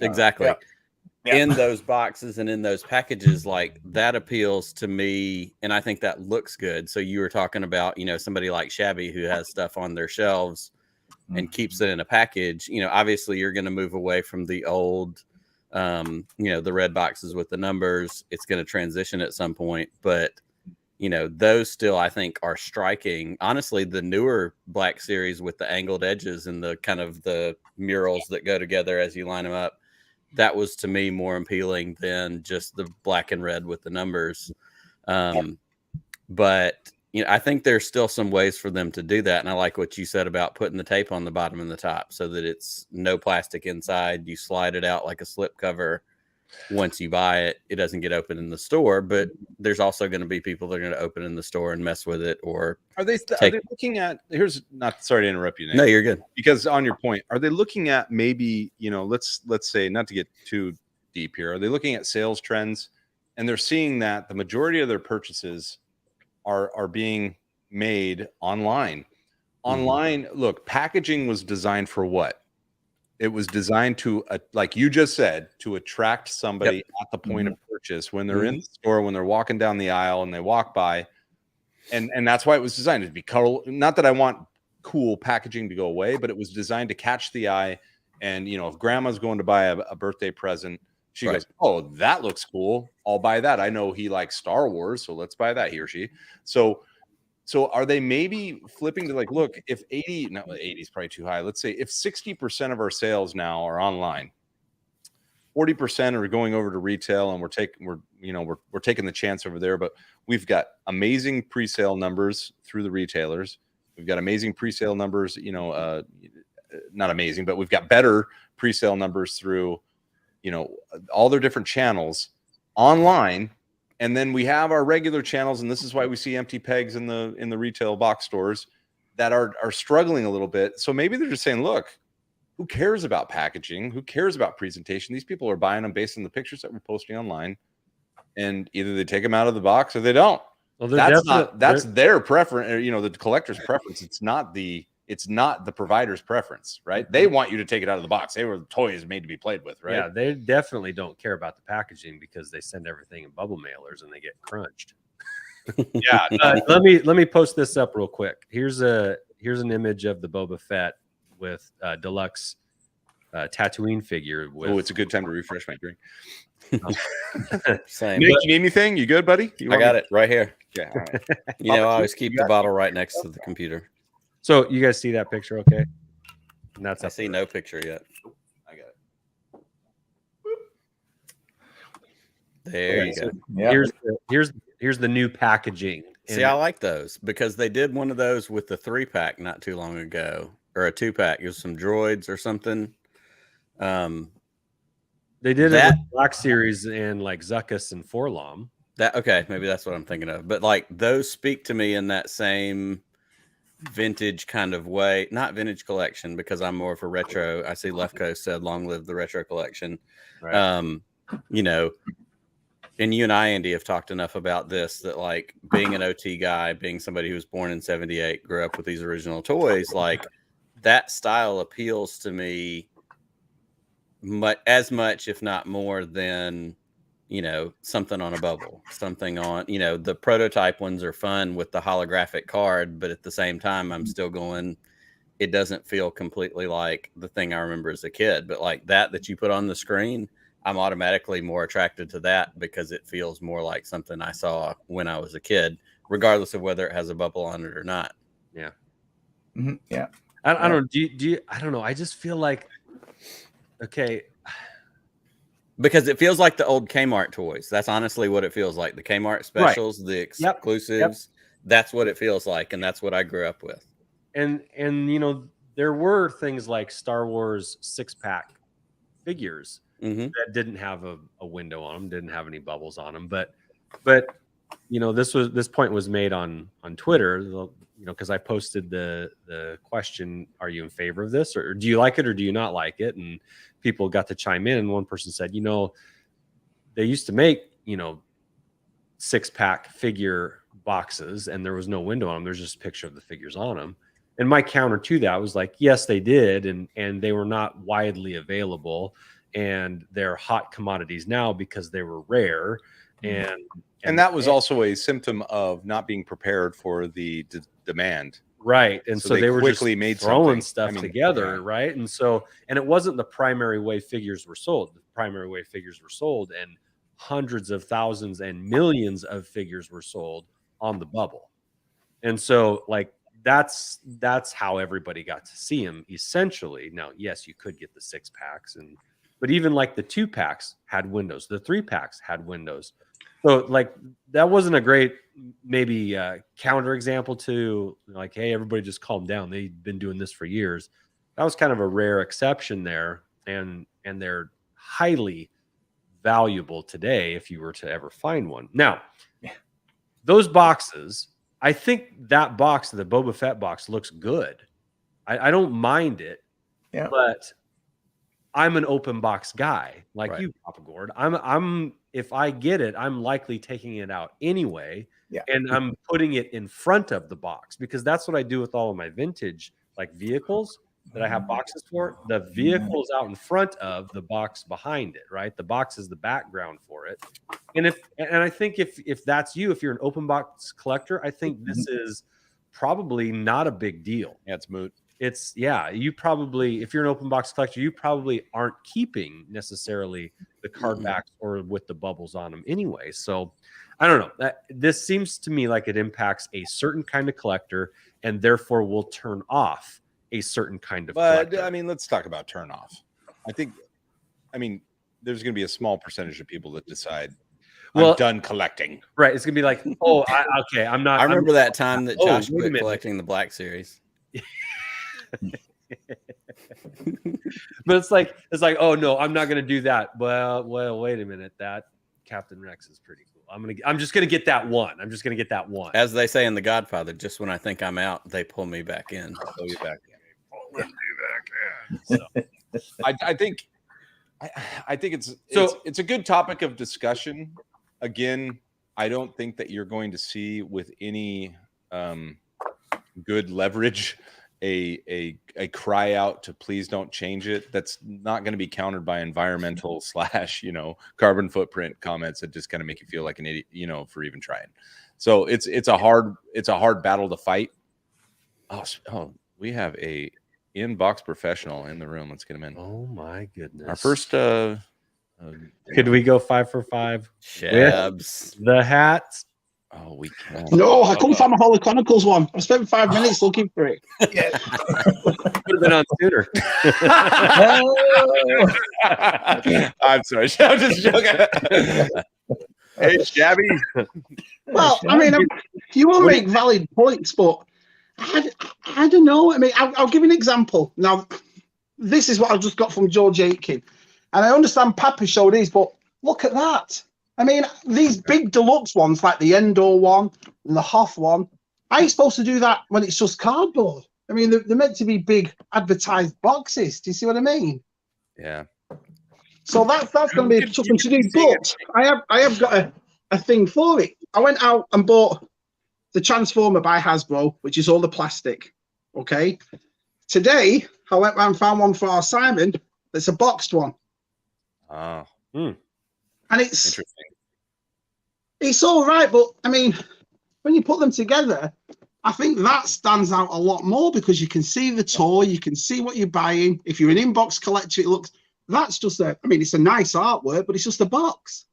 exactly. In those boxes and in those packages. Like, that appeals to me, and I think that looks good. So you were talking about, somebody like Shabby who has stuff on their shelves and keeps it in a package. Obviously you're going to move away from the old, the red boxes with the numbers. It's going to transition at some point, but those still, I think, are striking. Honestly, the newer Black Series with the angled edges and the kind of the murals that go together as you line them up, that was to me more appealing than just the black and red with the numbers. But I think there's still some ways for them to do that. And I like what you said about putting the tape on the bottom and the top so that it's no plastic inside. You slide it out like a slip cover. Once you buy it, it doesn't get open in the store, but there's also going to be people that are going to open in the store and mess with it. Or are they looking at, sorry to interrupt you, Nate. No, you're good. Because on your point, are they looking at maybe, let's say, not to get too deep here, are they looking at sales trends, and they're seeing that the majority of their purchases are being made online? Look, packaging was designed for what? It was designed to, like you just said, to attract somebody at the point of purchase when they're in the store, when they're walking down the aisle and they walk by. And that's why it was designed to be color. Not that I want cool packaging to go away, but it was designed to catch the eye. And, if grandma's going to buy a birthday present, she goes, oh, that looks cool. I'll buy that. I know he likes Star Wars, so let's buy that, he or she. So are they maybe flipping to, like, look, if 80 is probably too high. Let's say if 60% of our sales now are online, 40% are going over to retail, and we're taking the chance over there. But we've got amazing pre-sale numbers through the retailers. We've got amazing pre-sale numbers, not amazing, but we've got better pre-sale numbers through, all their different channels online. And then we have our regular channels, and this is why we see empty pegs in the retail box stores that are struggling a little bit. So maybe they're just saying, look, Who cares about packaging? Who cares about presentation? These people are buying them based on the pictures that we're posting online, and either they take them out of the box or they don't. Well, That's their preference, or, you know, the collector's preference. It's not the provider's preference, right? They want you to take it out of the box. They were toys made to be played with, right? Yeah, they definitely don't care about the packaging because they send everything in bubble mailers and they get crunched. Yeah. Let me post this up real quick. Here's an image of the Boba Fett with deluxe Tatooine figure. Oh, it's a good time to refresh my drink. Same. Nick, you need anything? You good, buddy? I got it right here. Yeah. All right. You know, I always keep the bottle right next to the computer. So you guys see that picture, okay? And that's I see no picture yet. I got it. There you go. Yeah. Here's the new packaging. See, I like those because they did one of those with the 3-pack not too long ago, or a 2-pack. It was some droids or something. They did it with Black Series and like Zuckuss and Forlom. Okay, maybe that's what I'm thinking of. But like those speak to me in that same vintage kind of way. Not vintage collection because I'm more of a retro. I see Left Coast said, "Long live the retro collection." Right. You know, and you and I, Andy, have talked enough about this that like being an OT guy, being somebody who was born in '78, grew up with these original toys, like that style appeals to me as much, if not more, than, you know, something on a bubble, something on, you know, the prototype ones are fun with the holographic card, but at the same time, I'm still going, it doesn't feel completely like the thing I remember as a kid, but like that you put on the screen, I'm automatically more attracted to that because it feels more like something I saw when I was a kid, regardless of whether it has a bubble on it or not. Yeah. Mm-hmm. Yeah. I don't know. Do you, I don't know. I just feel like, okay. Because it feels like the old Kmart toys. That's honestly what it feels like. The Kmart specials, the exclusives. That's what it feels like. And that's what I grew up with. And you know, there were things like Star Wars 6-pack figures that didn't have a window on them, didn't have any bubbles on them. But you know, this point was made on Twitter, you know, because I posted the question, are you in favor of this, or do you like it, or do you not like it? And people got to chime in, and one person said, you know, they used to make, you know, 6-pack figure boxes and there was no window on them. There's just a picture of the figures on them. And my counter to that was like, yes, they did. And they were not widely available, and they're hot commodities now because they were rare. And that was also a symptom of not being prepared for the demand. Right. And so they were quickly just throwing stuff together. Right. And so, and it wasn't the primary way figures were sold. The primary way figures were sold, and hundreds of thousands and millions of figures were sold on the bubble. And so like, that's how everybody got to see them essentially. Now, yes, you could get the 6-packs, but even like the 2-packs had windows. The 3-packs had windows. So like that wasn't a great maybe counter example to like, hey, everybody just calm down. They've been doing this for years. That was kind of a rare exception there, and they're highly valuable today if you were to ever find one. Now, those boxes, I think that box, the Boba Fett box, looks good. I don't mind it, but I'm an open box guy like you, Papa Gord. I'm if I get it, I'm likely taking it out anyway, and I'm putting it in front of the box, because that's what I do with all of my vintage like vehicles that I have boxes for. The vehicle is out in front of the box behind it, right? The box is the background for it. And I think if that's you, if you're an open box collector, I think this is probably not a big deal. Yeah, it's moot. It's you probably, if you're an open box collector, you probably aren't keeping necessarily the card backs or with the bubbles on them anyway. So I don't know. This seems to me like it impacts a certain kind of collector, and therefore will turn off a certain kind of collector. I mean, let's talk about turn off. I mean, there's going to be a small percentage of people that decide, I'm done collecting. Right. It's going to be like, oh, okay, I'm not. I remember that time that Josh quit collecting the Black Series. But it's like, oh no, I'm not going to do that. Well, wait a minute. That Captain Rex is pretty cool. I'm just going to get that one. I'm just going to get that one. As they say in The Godfather, just when I think I'm out, they pull me back in. Pull you back in. So. I think it's a good topic of discussion. Again, I don't think that you're going to see with any good leverage a cry out to please don't change it. That's not going to be countered by environmental / carbon footprint comments that just kind of make you feel like an idiot, for even trying. So it's a hard battle to fight. Oh, we have a inbox professional in the room. Let's get him in. Oh my goodness. Our first could we go 5 for 5? Shabs. The hats. Oh, we can. No, I couldn't find my Holy Chronicles one. I spent 5 minutes looking for it. Yeah. Could have been on sooner. I'm sorry. I'm just joking. Hey, Shabby. Well, I mean, you will make valid points, but I don't know. I mean, I'll give you an example. Now, this is what I just got from George Aitken. And I understand Papa showed his, but look at that. I mean, these big deluxe ones, like the Endor one and the Hoth one, are you supposed to do that when it's just cardboard? I mean, they're meant to be big advertised boxes. Do you see what I mean? Yeah. So that's going to be something to do. But I have got a thing for it. I went out and bought the Transformer by Hasbro, which is all the plastic. Okay. Today, I went round and found one for our Simon that's a boxed one. Oh. And it's Interesting. It's all right, but I mean, when you put them together, I think that stands out a lot more because you can see the toy, you can see what you're buying. If you're an inbox collector, that's just it's a nice artwork, but it's just a box.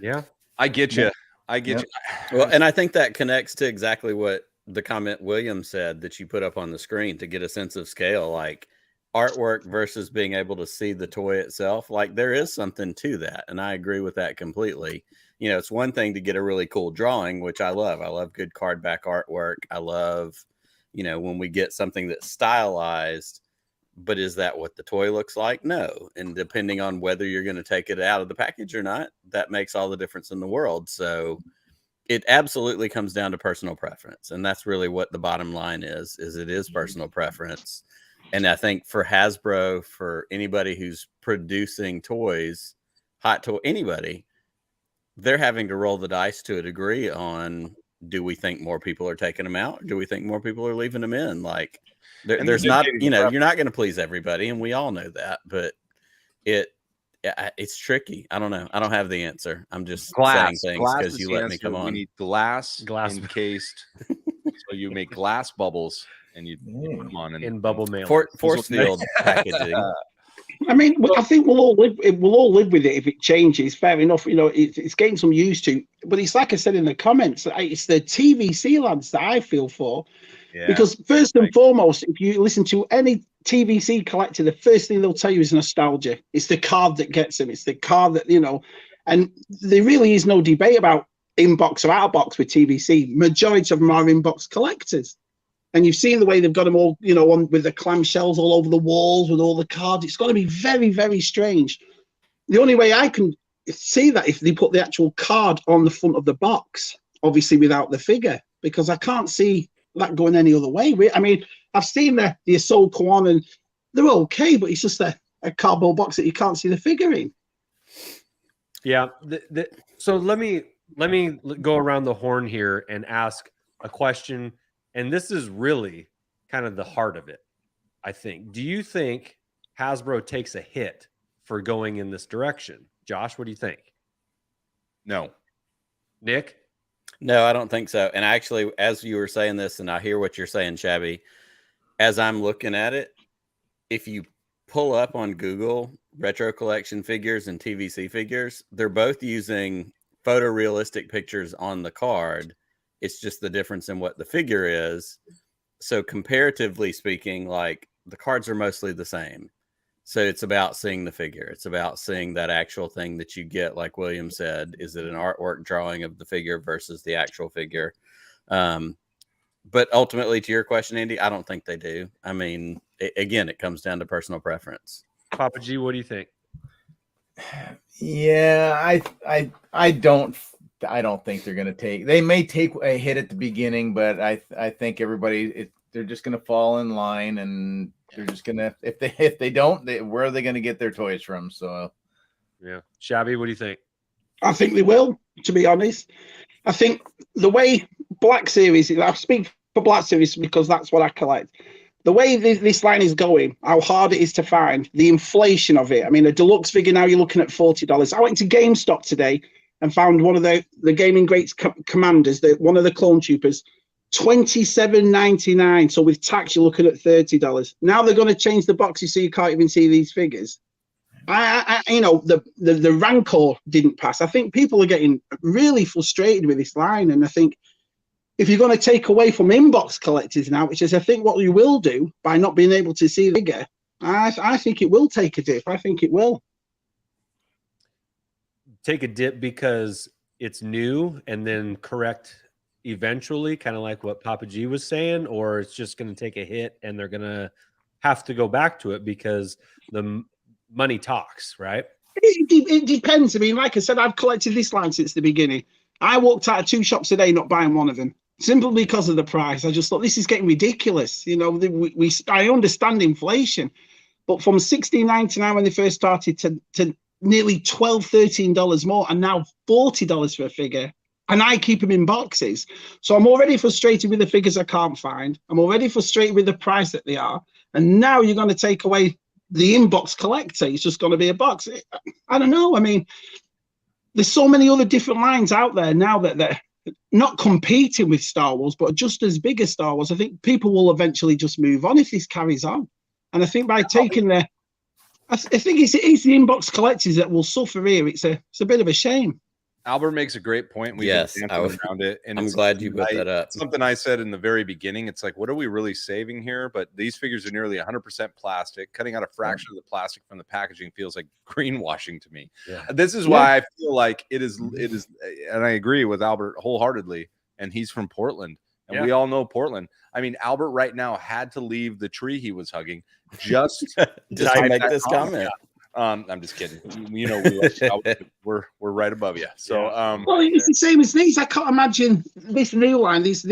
Yeah. I get you. I get you. Well, and I think that connects to exactly what the comment William said that you put up on the screen to get a sense of scale, like artwork versus being able to see the toy itself. Like there is something to that. And I agree with that completely. It's one thing to get a really cool drawing, which I love. I love good card back artwork. I love, when we get something that's stylized, but is that what the toy looks like? No. And depending on whether you're going to take it out of the package or not, that makes all the difference in the world. So it absolutely comes down to personal preference. And that's really what the bottom line is it is personal preference. And I think for Hasbro, for anybody who's producing toys, hot toy, anybody, they're having to roll the dice to a degree on, do we think more people are taking them out? Do we think more people are leaving them in? Like there's not, you're not going to please everybody. And we all know that, but it's tricky. I don't know. I don't have the answer. I'm just saying things because you let me come on. We need glass encased. So you make glass bubbles and you put them on in bubble mail. Force field packaging. I mean, I think we'll all live with it if it changes. Fair enough. It's getting some used to. But it's like I said in the comments, it's the TVC lads that I feel for. Yeah. Because first and foremost, if you listen to any TVC collector, the first thing they'll tell you is nostalgia. It's the card that gets them. It's the card that, and there really is no debate about inbox or out of box with TVC. Majority of them are inbox collectors. And you've seen the way they've got them all, on with the clamshells all over the walls with all the cards. It's going to be very, very strange. The only way I can see that if they put the actual card on the front of the box, obviously without the figure, because I can't see that going any other way. I mean, I've seen the Ahsoka one and they're okay, but it's just a cardboard box that you can't see the figure in. Yeah. So let me go around the horn here and ask a question. And this is really kind of the heart of it, I think. Do you think Hasbro takes a hit for going in this direction? Josh, what do you think? No. Nick? No, I don't think so. And actually, as you were saying this, and I hear what you're saying, Shabby, as I'm looking at it, if you pull up on Google retro collection figures and TVC figures, they're both using photorealistic pictures on the card. It's just the difference in what the figure is. So comparatively speaking, like the cards are mostly the same. So it's about seeing the figure. It's about seeing that actual thing that you get. Like William said, is it an artwork drawing of the figure versus the actual figure? But ultimately, to your question, Andy, I don't think they do. I mean, again, it comes down to personal preference. Papa G, what do you think? Yeah, I don't think they're going to take. They may take a hit at the beginning, but I think everybody they're just gonna fall in line, and they're just gonna if they don't, where are they gonna get their toys from? So Yeah, Shabby, what do you think? I think they will, to be honest. I think the way Black Series, I speak for Black Series because that's what I collect. The way this line is going, how hard it is to find, the inflation of it. I mean, a deluxe figure now you're looking at $40. I went to GameStop today and found one of the Gaming Greats Commanders, one of the clone troopers, $27.99. So with tax, you're looking at $30. Now they're going to change the boxes so you can't even see these figures. The rancor didn't pass. I think people are getting really frustrated with this line, and I think if you're going to take away from inbox collectors now, which is I think what you will do by not being able to see the figure, I think it will take a dip. I think it will take a dip because it's new and then correct eventually, kind of like what Papa G was saying, or it's just going to take a hit and they're going to have to go back to it because the money talks, right? It depends. I mean, like I said, I've collected this line since the beginning. I walked out of 2 shops a day not buying one of them simply because of the price. I just thought this is getting ridiculous. You know, I understand inflation, but from $16.99 when they first started to nearly $12, $13 more, and now $40 for a figure. And I keep them in boxes. So I'm already frustrated with the figures I can't find. I'm already frustrated with the price that they are. And now you're going to take away the inbox collector. It's just going to be a box. I don't know. I mean, there's so many other different lines out there now that they're not competing with Star Wars, but just as big as Star Wars. I think people will eventually just move on if this carries on. And I think by taking I think it's the inbox collectors that will suffer here. It's a bit of a shame. Albert makes a great point. Yes, around it, and I'm glad you put that up. Something I said in the very beginning. It's like, what are we really saving here? But these figures are nearly 100% plastic. Cutting out a fraction of the plastic from the packaging feels like greenwashing to me. Yeah. This is why I feel like it is, and I agree with Albert wholeheartedly. And he's from Portland, and we all know Portland. I mean, Albert right now had to leave the tree he was hugging just to make this comment. I'm just kidding. You know, we're right above you. So, well, it's the same as these. I can't imagine this new line. This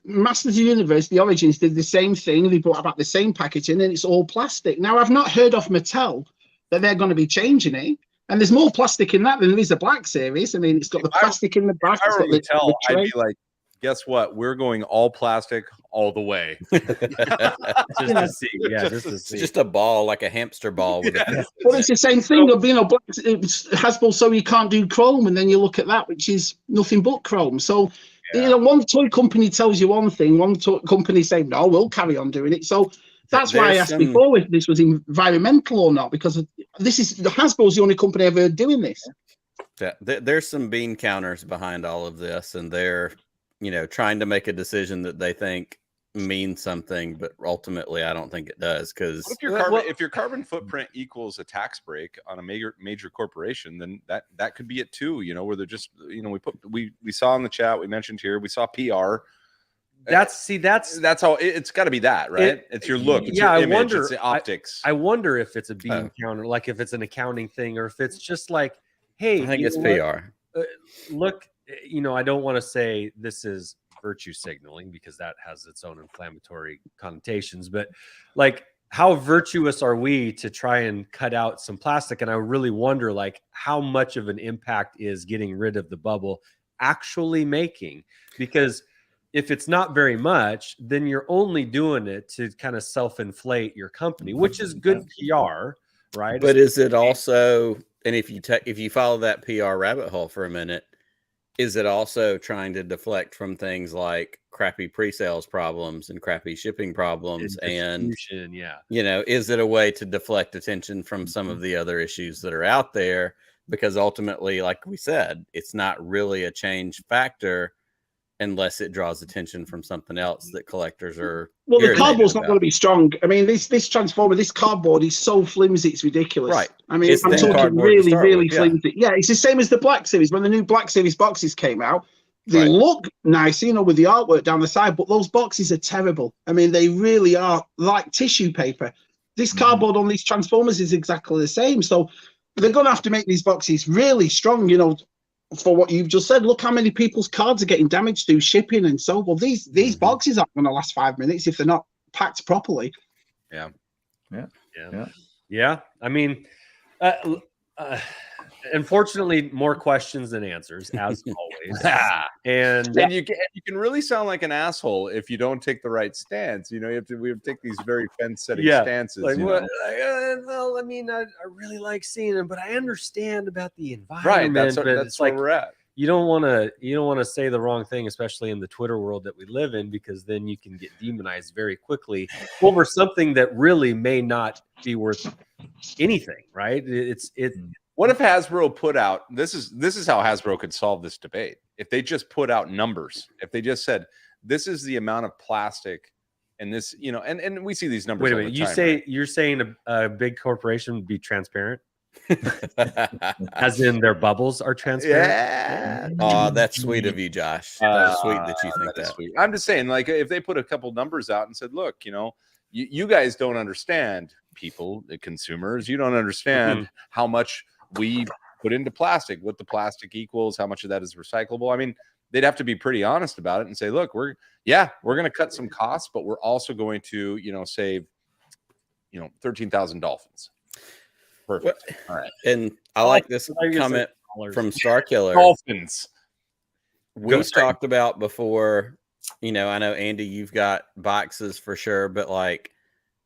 Masters of the Universe, the Origins did the same thing. They brought about the same packaging, and it's all plastic. Now, I've not heard of Mattel that they're going to be changing it. And there's more plastic in that than there is a Black Series. I mean, it's got the plastic in the back. If I were Mattel, I'd be like, guess what? We're going all plastic all the way. Just to see. Yeah, just to see. Just a ball, like a hamster ball. With well, it's the same thing of, you know, Hasbro, so you can't do chrome, and then you look at that, which is nothing but chrome. So, you know, one toy company tells you one thing, one company saying, no, we'll carry on doing it. So that's why I asked before if this was environmental or not, because Hasbro's the only company I've heard doing this. Yeah, there's some bean counters behind all of this, and they're, you know, trying to make a decision that they think means something, but ultimately I don't think it does. Because if your carbon footprint equals a tax break on a major corporation, then that could be it too. You know, where they're just, you know, we saw in the chat, we mentioned here, we saw PR. That's how it's got to be that, right? It's your look, it's your image, it's the optics. I wonder if it's a bean counter, like if it's an accounting thing, or if it's just like, hey, I think it's PR. Look, you know, I don't want to say this is virtue signaling because that has its own inflammatory connotations, but like, how virtuous are we to try and cut out some plastic? And I really wonder, like, how much of an impact is getting rid of the bubble actually making? Because if it's not very much, then you're only doing it to kind of self-inflate your company, which is good PR, right? But is it also, and if you follow that PR rabbit hole for a minute, is it also trying to deflect from things like crappy pre-sales problems and crappy shipping problems? And, you know, is it a way to deflect attention from some of the other issues that are out there? Because ultimately, like we said, it's not really a change factor unless it draws attention from something else that collectors are. Well, the cardboard's not going to be strong. I mean, this transformer, this cardboard is so flimsy, it's ridiculous. Right. I mean, I'm talking really, really flimsy. Yeah, it's the same as the Black Series. When the new Black Series boxes came out, they look nice, you know, with the artwork down the side, but those boxes are terrible. I mean, they really are like tissue paper. This cardboard on these transformers is exactly the same. So they're going to have to make these boxes really strong, you know, for what you've just said. Look how many people's cards are getting damaged through shipping and so. Well, these boxes aren't going to last 5 minutes if they're not packed properly. Yeah. I mean, unfortunately, more questions than answers, as always. And you can really sound like an asshole if you don't take the right stance. We have to take these very fence-setting stances. Like, well, I mean, I really like seeing them, but I understand about the environment. Right, that's where we're at. You don't want to say the wrong thing, especially in the Twitter world that we live in, because then you can get demonized very quickly over something that really may not be worth anything, right? What if Hasbro put out this is how Hasbro could solve this debate? If they just put out numbers, if they just said this is the amount of plastic and this, and we see these numbers. Wait a minute, you're saying a big corporation would be transparent? As in their bubbles are transparent? Yeah. Oh, that's sweet of you, Josh. That's sweet that you think that. Sweet. I'm just saying, like, if they put a couple numbers out and said, look, you guys don't understand, people, the consumers, you don't understand how much we put into plastic, what the plastic equals, how much of that is recyclable. I mean, they'd have to be pretty honest about it and say, look, we're going to cut some costs, but we're also going to, save, 13,000 dolphins. Perfect. All right. And I like this comment from Starkiller. Dolphins. We've talked about before, I know, Andy, you've got boxes for sure, but like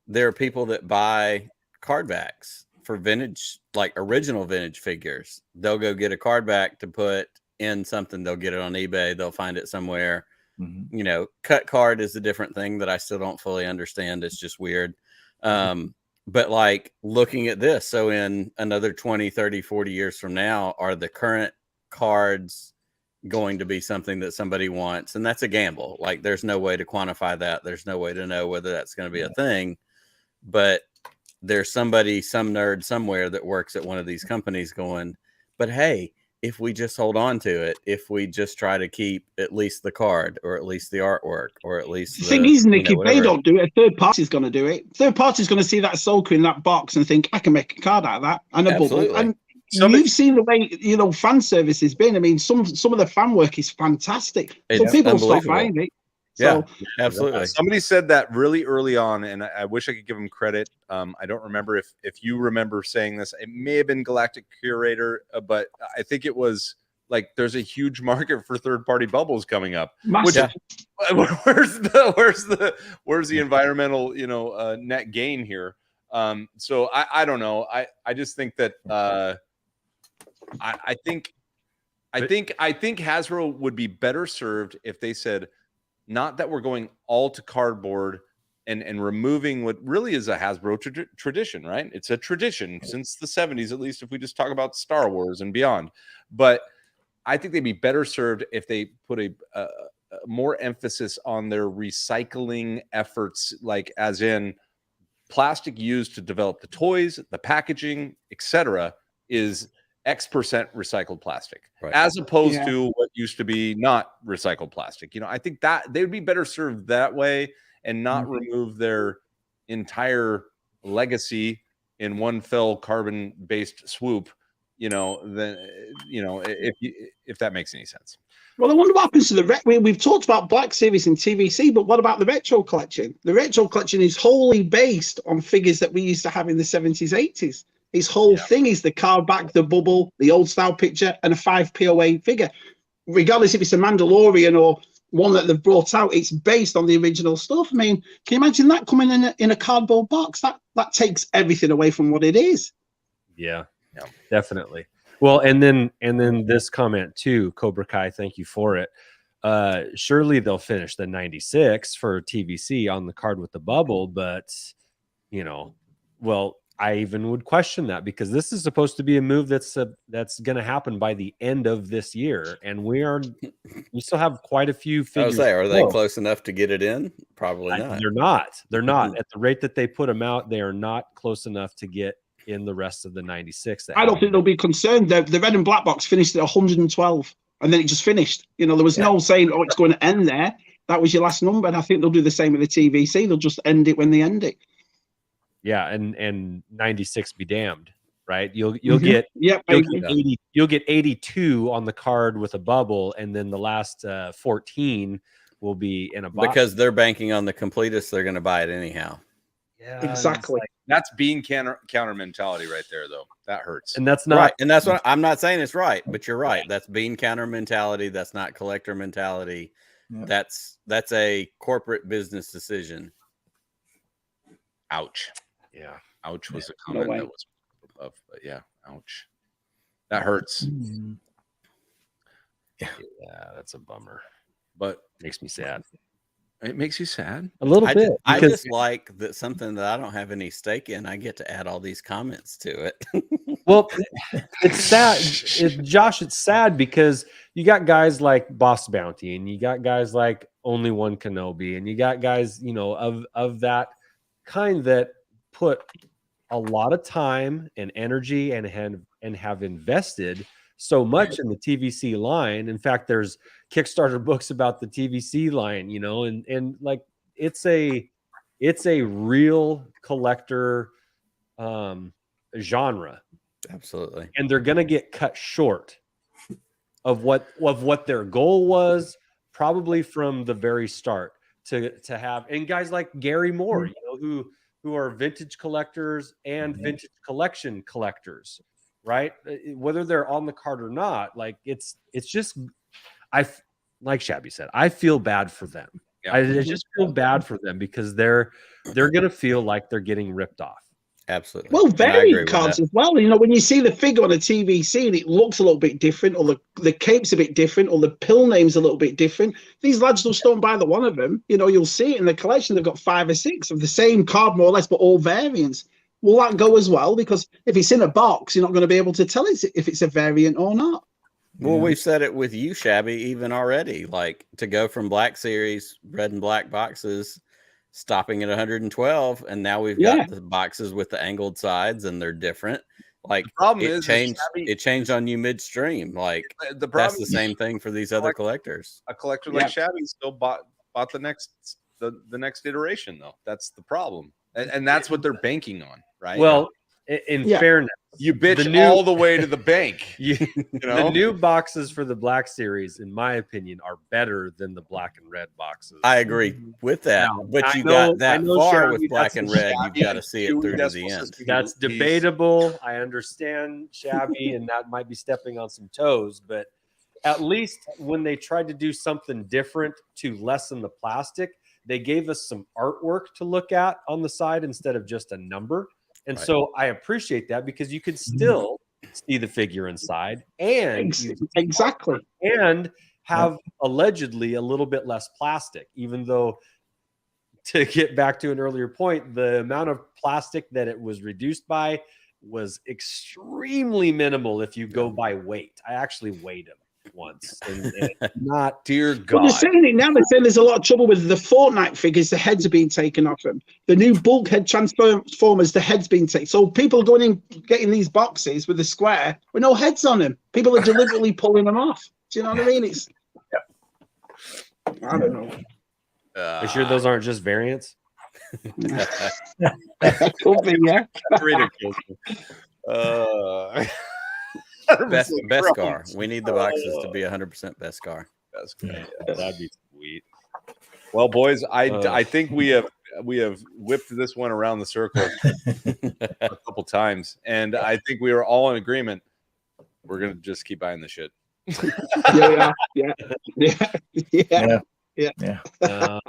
there are people that buy card backs for vintage, like original vintage figures. They'll go get a card back to put in something. They'll get it on eBay. They'll find it somewhere. Cut card is a different thing that I still don't fully understand. It's just weird. But like looking at this, so in another 20, 30, 40 years from now, are the current cards going to be something that somebody wants? And that's a gamble. Like there's no way to quantify that. There's no way to know whether that's going to be a thing. But there's some nerd somewhere that works at one of these companies going, but hey, if we just hold on to it, if we just try to keep at least the card or at least the artwork or at least the thing is, Nick, if they don't do it, a third party's going to do it. Third party's going to see that Soulker in that box and think, I can make a card out of that and a bubble. And you've seen the way fan service has been. I mean, some of the fan work is fantastic. So people stop buying it. Yeah, absolutely. Somebody said that really early on, and I wish I could give them credit. I don't remember if you remember saying this. It may have been Galactic Curator, but I think it was like there's a huge market for third-party bubbles coming up. Which, where's the environmental net gain here? So I don't know. I just think that I think Hasbro would be better served if they said, not that we're going all to cardboard and removing what really is a Hasbro tradition, right? It's a tradition since the 70s, at least if we just talk about Star Wars and beyond. But I think they'd be better served if they put a more emphasis on their recycling efforts, like as in plastic used to develop the toys, the packaging, etc., is X% recycled plastic, as opposed to what used to be not recycled plastic. I think that they would be better served that way and not remove their entire legacy in one fell carbon-based swoop. If that makes any sense. Well, I wonder what happens to the we've talked about Black Series and TVC, but what about the retro collection? The retro collection is wholly based on figures that we used to have in the 70s, 80s. His whole thing is the card back, the bubble, the old style picture, and a 5 POA figure. Regardless if it's a Mandalorian or one that they've brought out, it's based on the original stuff. I mean, can you imagine that coming in a cardboard box? That takes everything away from what it is. Yeah, definitely. Well, and then this comment too, Cobra Kai, thank you for it. Surely they'll finish the 96 for TVC on the card with the bubble, but I even would question that, because this is supposed to be a move that's going to happen by the end of this year, and we still have quite a few figures. Are they close enough to get it in? Probably not. They're not. At the rate that they put them out, they are not close enough to get in the rest of the 96. I don't think they'll be concerned. The red and black box finished at 112, and then it just finished. There was no saying, oh, it's going to end there. That was your last number, and I think they'll do the same with the TVC. They'll just end it when they end it. Yeah, and 96 be damned. right? You'll Mhm. get Yep, I agree. 80, you'll get 82 on the card with a bubble, and then the last 14 will be in a box. Because they're banking on the completists, they're going to buy it anyhow. Yeah, and it's Exactly. like- That's being counter mentality right there, though. That hurts. and that's not Right. And that's what I'm not saying it's right, but you're right. That's bean counter mentality. That's not collector mentality. Yeah. That's a corporate business decision. Ouch. yeah. Ouch was a No comment way. that was above, but yeah, ouch. That hurts. Yeah, that's a bummer. But Makes me sad it makes you sad. a little I bit. I because- just like that something that I don't have any stake in. I get to add all these comments to it. well, it's sad, Josh. It's sad because you got guys like Boss Bounty, and you got guys like Only One Kenobi, and you got guys, of that kind that put a lot of time and energy and have invested so much in the TVC line. In fact, there's Kickstarter books about the TVC line, and like it's a real collector genre, Absolutely. and they're going to get cut short of what their goal was, probably from the very start, to have. And guys like Gary Moore, who are vintage collectors and vintage collection collectors, right? Whether they're on the card or not, like it's just, like Shabby said, I feel bad for them. Yeah. I just feel bad for them because they're gonna feel like they're getting ripped off. Absolutely. Well, And I agree variant with cards that. as well. When you see the figure on a TVC and it looks a little bit different, or the cape's a bit different, or the pill name's a little bit different, these lads just don't buy the one of them. You'll see it in the collection. They've got 5 or 6 of the same card, more or less, but all variants. Will that go as well? Because if it's in a box, you're not going to be able to tell if it's a variant or not. Well, we've said it with you, Shabby, even already. Like, to go from Black Series, red and black boxes, stopping at 112, and now we've got the boxes with the angled sides, and they're different. Like, The problem it is changed. Shabby- It changed on you midstream. Like, The that's problem the is same thing for these other collectors. a collector Yeah. like Shabby still bought the next iteration, though. That's the problem, and that's what they're banking on, right? Well, in Yeah. fairness, you bitch the new- all the way to the bank. the new boxes for the Black Series, in my opinion, are better than the black and red boxes. I agree with that, Now, but I you know- got that I know, far Shabby, with black that's and the red. Shabby You've got to see it Chewy through to the decimal end. system. That's He's- debatable. I understand Shabby, and that might be stepping on some toes, but at least when they tried to do something different to lessen the plastic, they gave us some artwork to look at on the side instead of just a number. And Right. so I appreciate that, because you could still see the figure inside and Exactly. and have allegedly a little bit less plastic, even though, to get back to an earlier point, the amount of plastic that it was reduced by was extremely minimal if you go by weight. I actually weighed them once, and it's not, Dear But God. they're saying it now. They're saying there's a lot of trouble with the Fortnite figures. The heads are being taken off them. The new bulkhead transformers, the heads being taken. So people are going in, getting these boxes with the square with no heads on them. People are deliberately pulling them off. Do you know what I mean? It's. I don't know. are you sure those aren't just variants? Could be, yeah. Best car. We need the boxes to be 100% best car. That'd be sweet. Well, boys, I think we have whipped this one around the circle a couple times, and I think we are all in agreement. We're gonna just keep buying the shit. Yeah. Nah.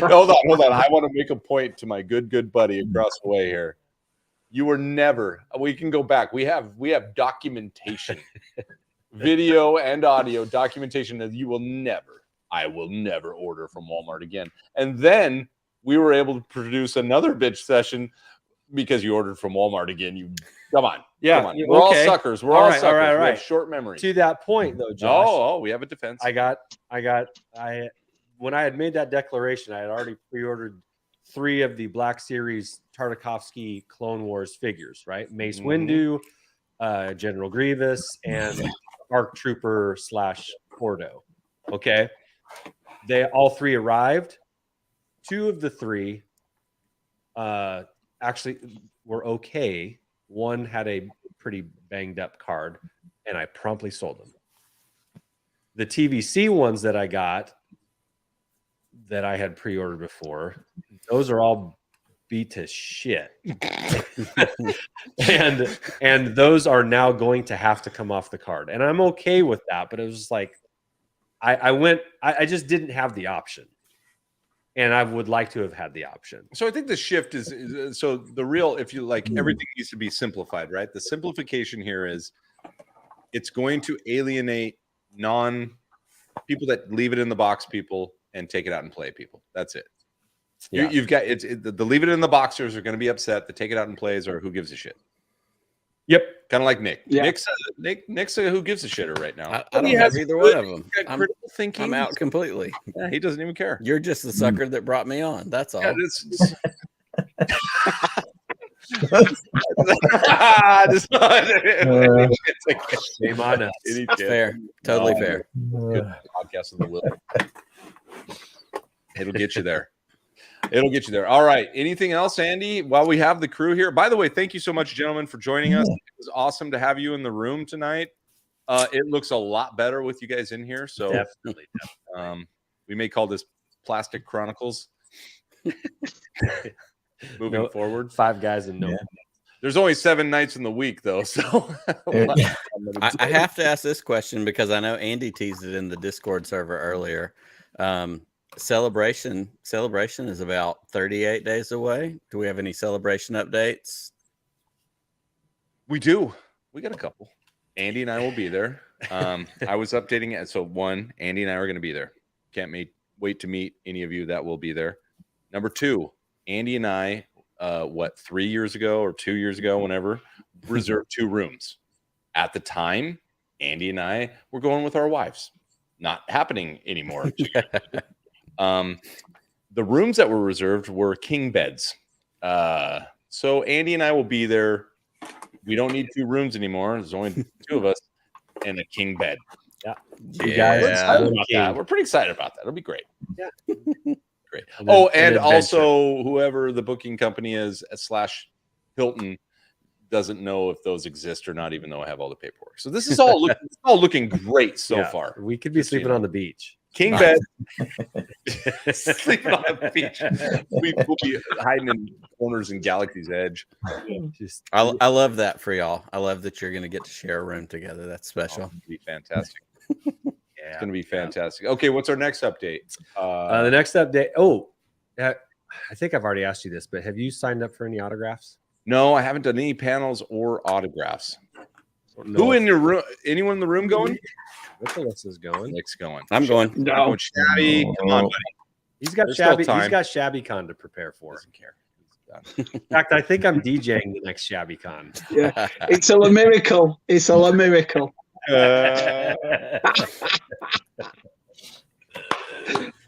Hold on. I want to make a point to my good buddy across the way here. You were never. We can go back. We have documentation, video and audio documentation that you will never. I will never order from Walmart again. And then we were able to produce another bitch session because you ordered from Walmart again. You come on. Yeah, Come on. We're all okay. suckers. We're All all right, suckers. all right, all We have right. short memory. To that point, though, Josh. Oh, we have a defense. When I had made that declaration, I had already pre-ordered 3 of the Black Series Tartakovsky Clone Wars figures, right? Mace Windu, General Grievous, and Arc Trooper / Porto. Okay. They all 3 arrived. 2 of the 3 actually were okay. One had a pretty banged up card, and I promptly sold them. The TVC ones that I got that I had pre-ordered before, those are all beat to shit. and those are now going to have to come off the card. And I'm okay with that, but it was just like I just didn't have the option. And I would like to have had the option. So I think the shift is so the real, if you like, everything needs to be simplified, right? The simplification here is it's going to alienate people that leave it in the box people and take it out and play people. That's it. Yeah. You've got the leave it in the boxers are going to be upset. The take it out and plays or who gives a shit. Yep. Kind of like Nick. Yeah. Nick's a who gives a shitter right now. I don't have either one of them. Critical thinking. I'm out completely. Yeah, he doesn't even care. You're just the sucker that brought me on. That's all. Yeah, Shame on us. Fair. Totally fair. Good podcast of the will. It'll get you there. It'll get you there. All right. Anything else, Andy? While we have the crew here. By the way, thank you so much, gentlemen, for joining us. It was awesome to have you in the room tonight. It looks a lot better with you guys in here. So Definitely. we may call this Plastic Chronicles. Moving forward. 5 guys and no. Yeah. There's only 7 nights in the week, though. So I have to ask this question because I know Andy teased it in the Discord server earlier. Celebration is about 38 days away. Do we have any celebration updates? we do. We got a couple. Andy and I will be there. I was updating it. So 1, Andy and I are going to be there. Can't wait to meet any of you that will be there. Number 2, Andy and I, 3 years ago or 2 years ago, whenever, reserved 2 rooms. At the time, Andy and I were going with our wives. Not happening anymore. The rooms that were reserved were king beds. So Andy and I will be there. We don't need 2 rooms anymore. There's only 2 of us and a king bed. Yeah. You Yeah, we're pretty excited about that. It'll be great. Yeah. Great. And then Oh, an and adventure. also whoever the booking company is / Hilton doesn't know if those exist or not, even though I have all the paperwork. So this is all looking great so Yeah, far. We could be Just so you sleeping know. on the beach. King bed, sleeping on the beach. We'll be hiding in corners in Galaxy's Edge. Just I love that for y'all. I love that you're going to get to share a room together. That's special. It's gonna be fantastic. yeah. It's gonna be fantastic. Okay, what's our next update? The next update. Oh, I think I've already asked you this, but have you signed up for any autographs? No, I haven't done any panels or autographs. No, Who in your room? Anyone in the room going? Nicholas is going. Nick's going. I'm going. I'm going Shabby. Come on, buddy. He's got There's still shabby. He's time. got Shabby Con to prepare for. Doesn't care. In fact, I think I'm DJing the next Shabby Con. Yeah, it's a miracle. It's a miracle.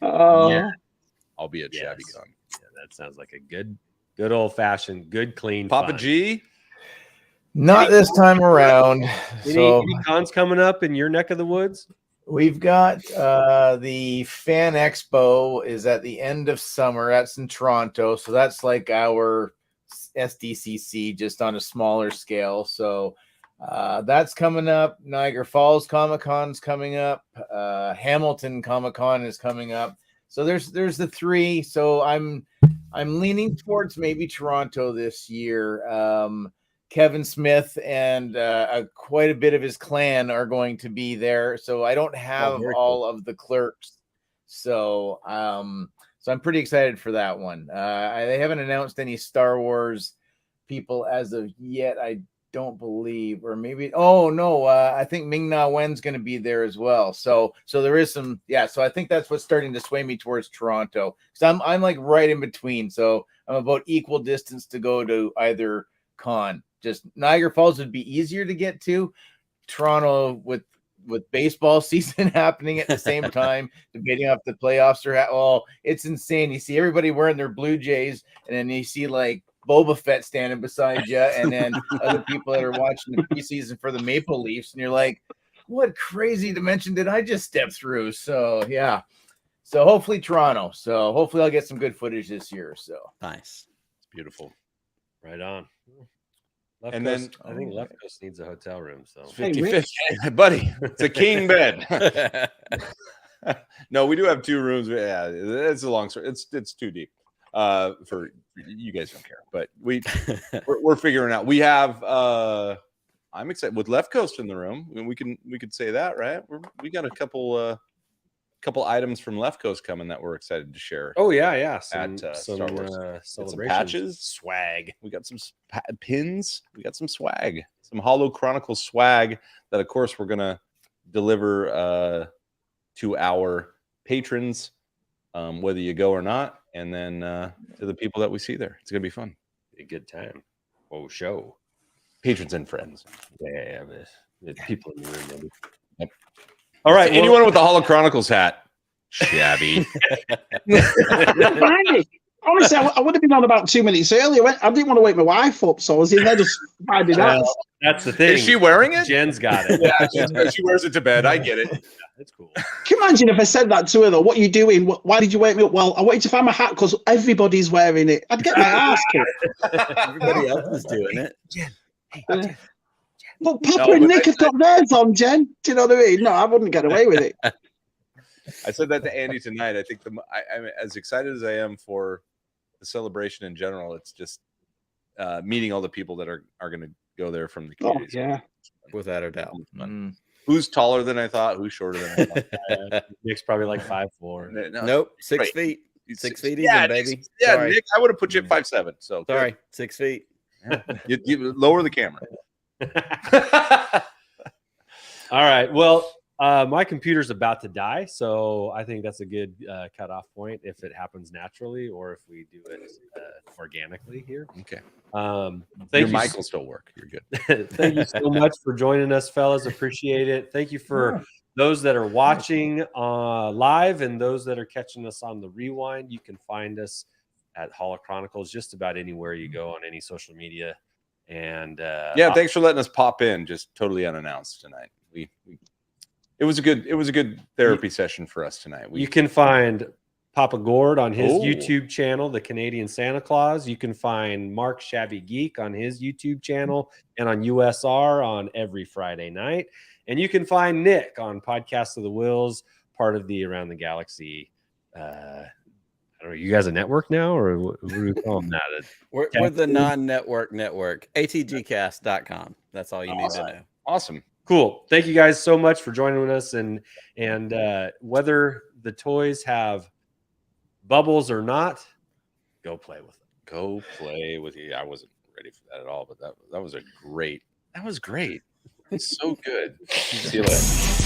Oh, Yeah. I'll be at Shabby Yes. Con. Yeah, that sounds like a good old fashioned, good, clean Papa fun. G. Not this time around. So Any cons coming up in your neck of the woods? we've got the Fan Expo is at the end of summer. That's in Toronto. So that's like our SDCC, just on a smaller scale. So that's coming up. Niagara Falls Comic Con's coming up. Hamilton Comic Con is coming up. So there's the 3. So I'm leaning towards maybe Toronto this year. Kevin Smith and quite a bit of his clan are going to be there. So I don't have very all of the clerks. So I'm pretty excited for that one. They haven't announced any Star Wars people as of yet, I don't believe, or maybe I think Ming-Na Wen's going to be there as well. So there is some, so I think that's what's starting to sway me towards Toronto. So I'm like right in between. So I'm about equal distance to go to either con. Just Niagara Falls would be easier to get to. Toronto with baseball season happening at the same time, debating if the playoffs are it's insane. You see everybody wearing their Blue Jays, and then you see like Boba Fett standing beside you, and then other people that are watching the preseason for the Maple Leafs, and you're like, what crazy dimension did I just step through? So yeah. So hopefully Toronto. So hopefully I'll get some good footage this year. So Nice. It's beautiful. Right on. Left And Coast, then- I think Left Coast needs a hotel room. So 50-50. Buddy, it's a king bed. No, we do have 2 rooms. Yeah, it's a long story. It's too deep. For you guys don't care, but we're figuring out. We have I'm excited with Left Coast in the room. I mean, we could say that, right? We got a couple items from Left Coast coming that we're excited to share. oh yeah, some Star Wars. Got some celebrations, patches, swag. we got some pins, we got some swag, some Hollow Chronicles swag that, of course, we're gonna deliver to our patrons, whether you go or not, and then to the people that we see there. It's gonna be fun. A good time. Oh, show. Patrons and friends. Yeah, the people in the room. Maybe. Yep. All right, Anyone with the Hollow Chronicles hat? Shabby. Don't mind me. Honestly, I would have been on about 2 minutes earlier. I didn't want to wake my wife up, so I was in there just finding out. Well, that's the thing. Is she wearing it? Jen's got it. Yeah, she wears it to bed. I get it. It's cool. Can you imagine if I said that to her, though? What are you doing? Why did you wake me up? Well, I wanted to find my hat because everybody's wearing it. I'd get my ass kicked. Everybody else is doing it. But Papa No, and but Nick have got theirs on, Jen. Do you know what I mean? No, I wouldn't get away with it. I said that to Andy tonight. I think I'm as excited as I am for the celebration in general. It's just meeting all the people that are going to go there from the Oh, communities. yeah. Without a doubt. Who's taller than I thought? Who's shorter than I thought? Nick's probably like 5'4". No, Nope, 6 right. feet. He's 6 6 feet yeah, even, baby. Yeah, Sorry. Nick, I would have put you at 5'7". So good. Sorry, 6 feet. Yeah. You lower the camera. All right. Well, my computer's about to die, so I think that's a good cutoff point if it happens naturally or if we do it organically here. Okay. Thank Your you. mic will still work. You're good. Thank you so much for joining us, fellas. Appreciate it. Thank you for those that are watching live and those that are catching us on the rewind. You can find us at Hollow Chronicles just about anywhere you go on any social media. And Yeah, thanks for letting us pop in just totally unannounced tonight. It was a good therapy session for us tonight. you can find Papa Gord on his Oh. YouTube channel, The Canadian Santa Claus. You can find Mark Shabby Geek on his YouTube channel and on USR on every Friday night. And you can find Nick on Podcast of the Wills, part of the Around the Galaxy. I don't know, you guys a network now, or what do we call them that? We're the non-network network. ATGcast.com. That's all you need to know. Awesome. Cool. Thank you guys so much for joining us. And whether the toys have bubbles or not, go play with them. Go play with you. I wasn't ready for that at all, but that was great. That was great. It's so good. See you later.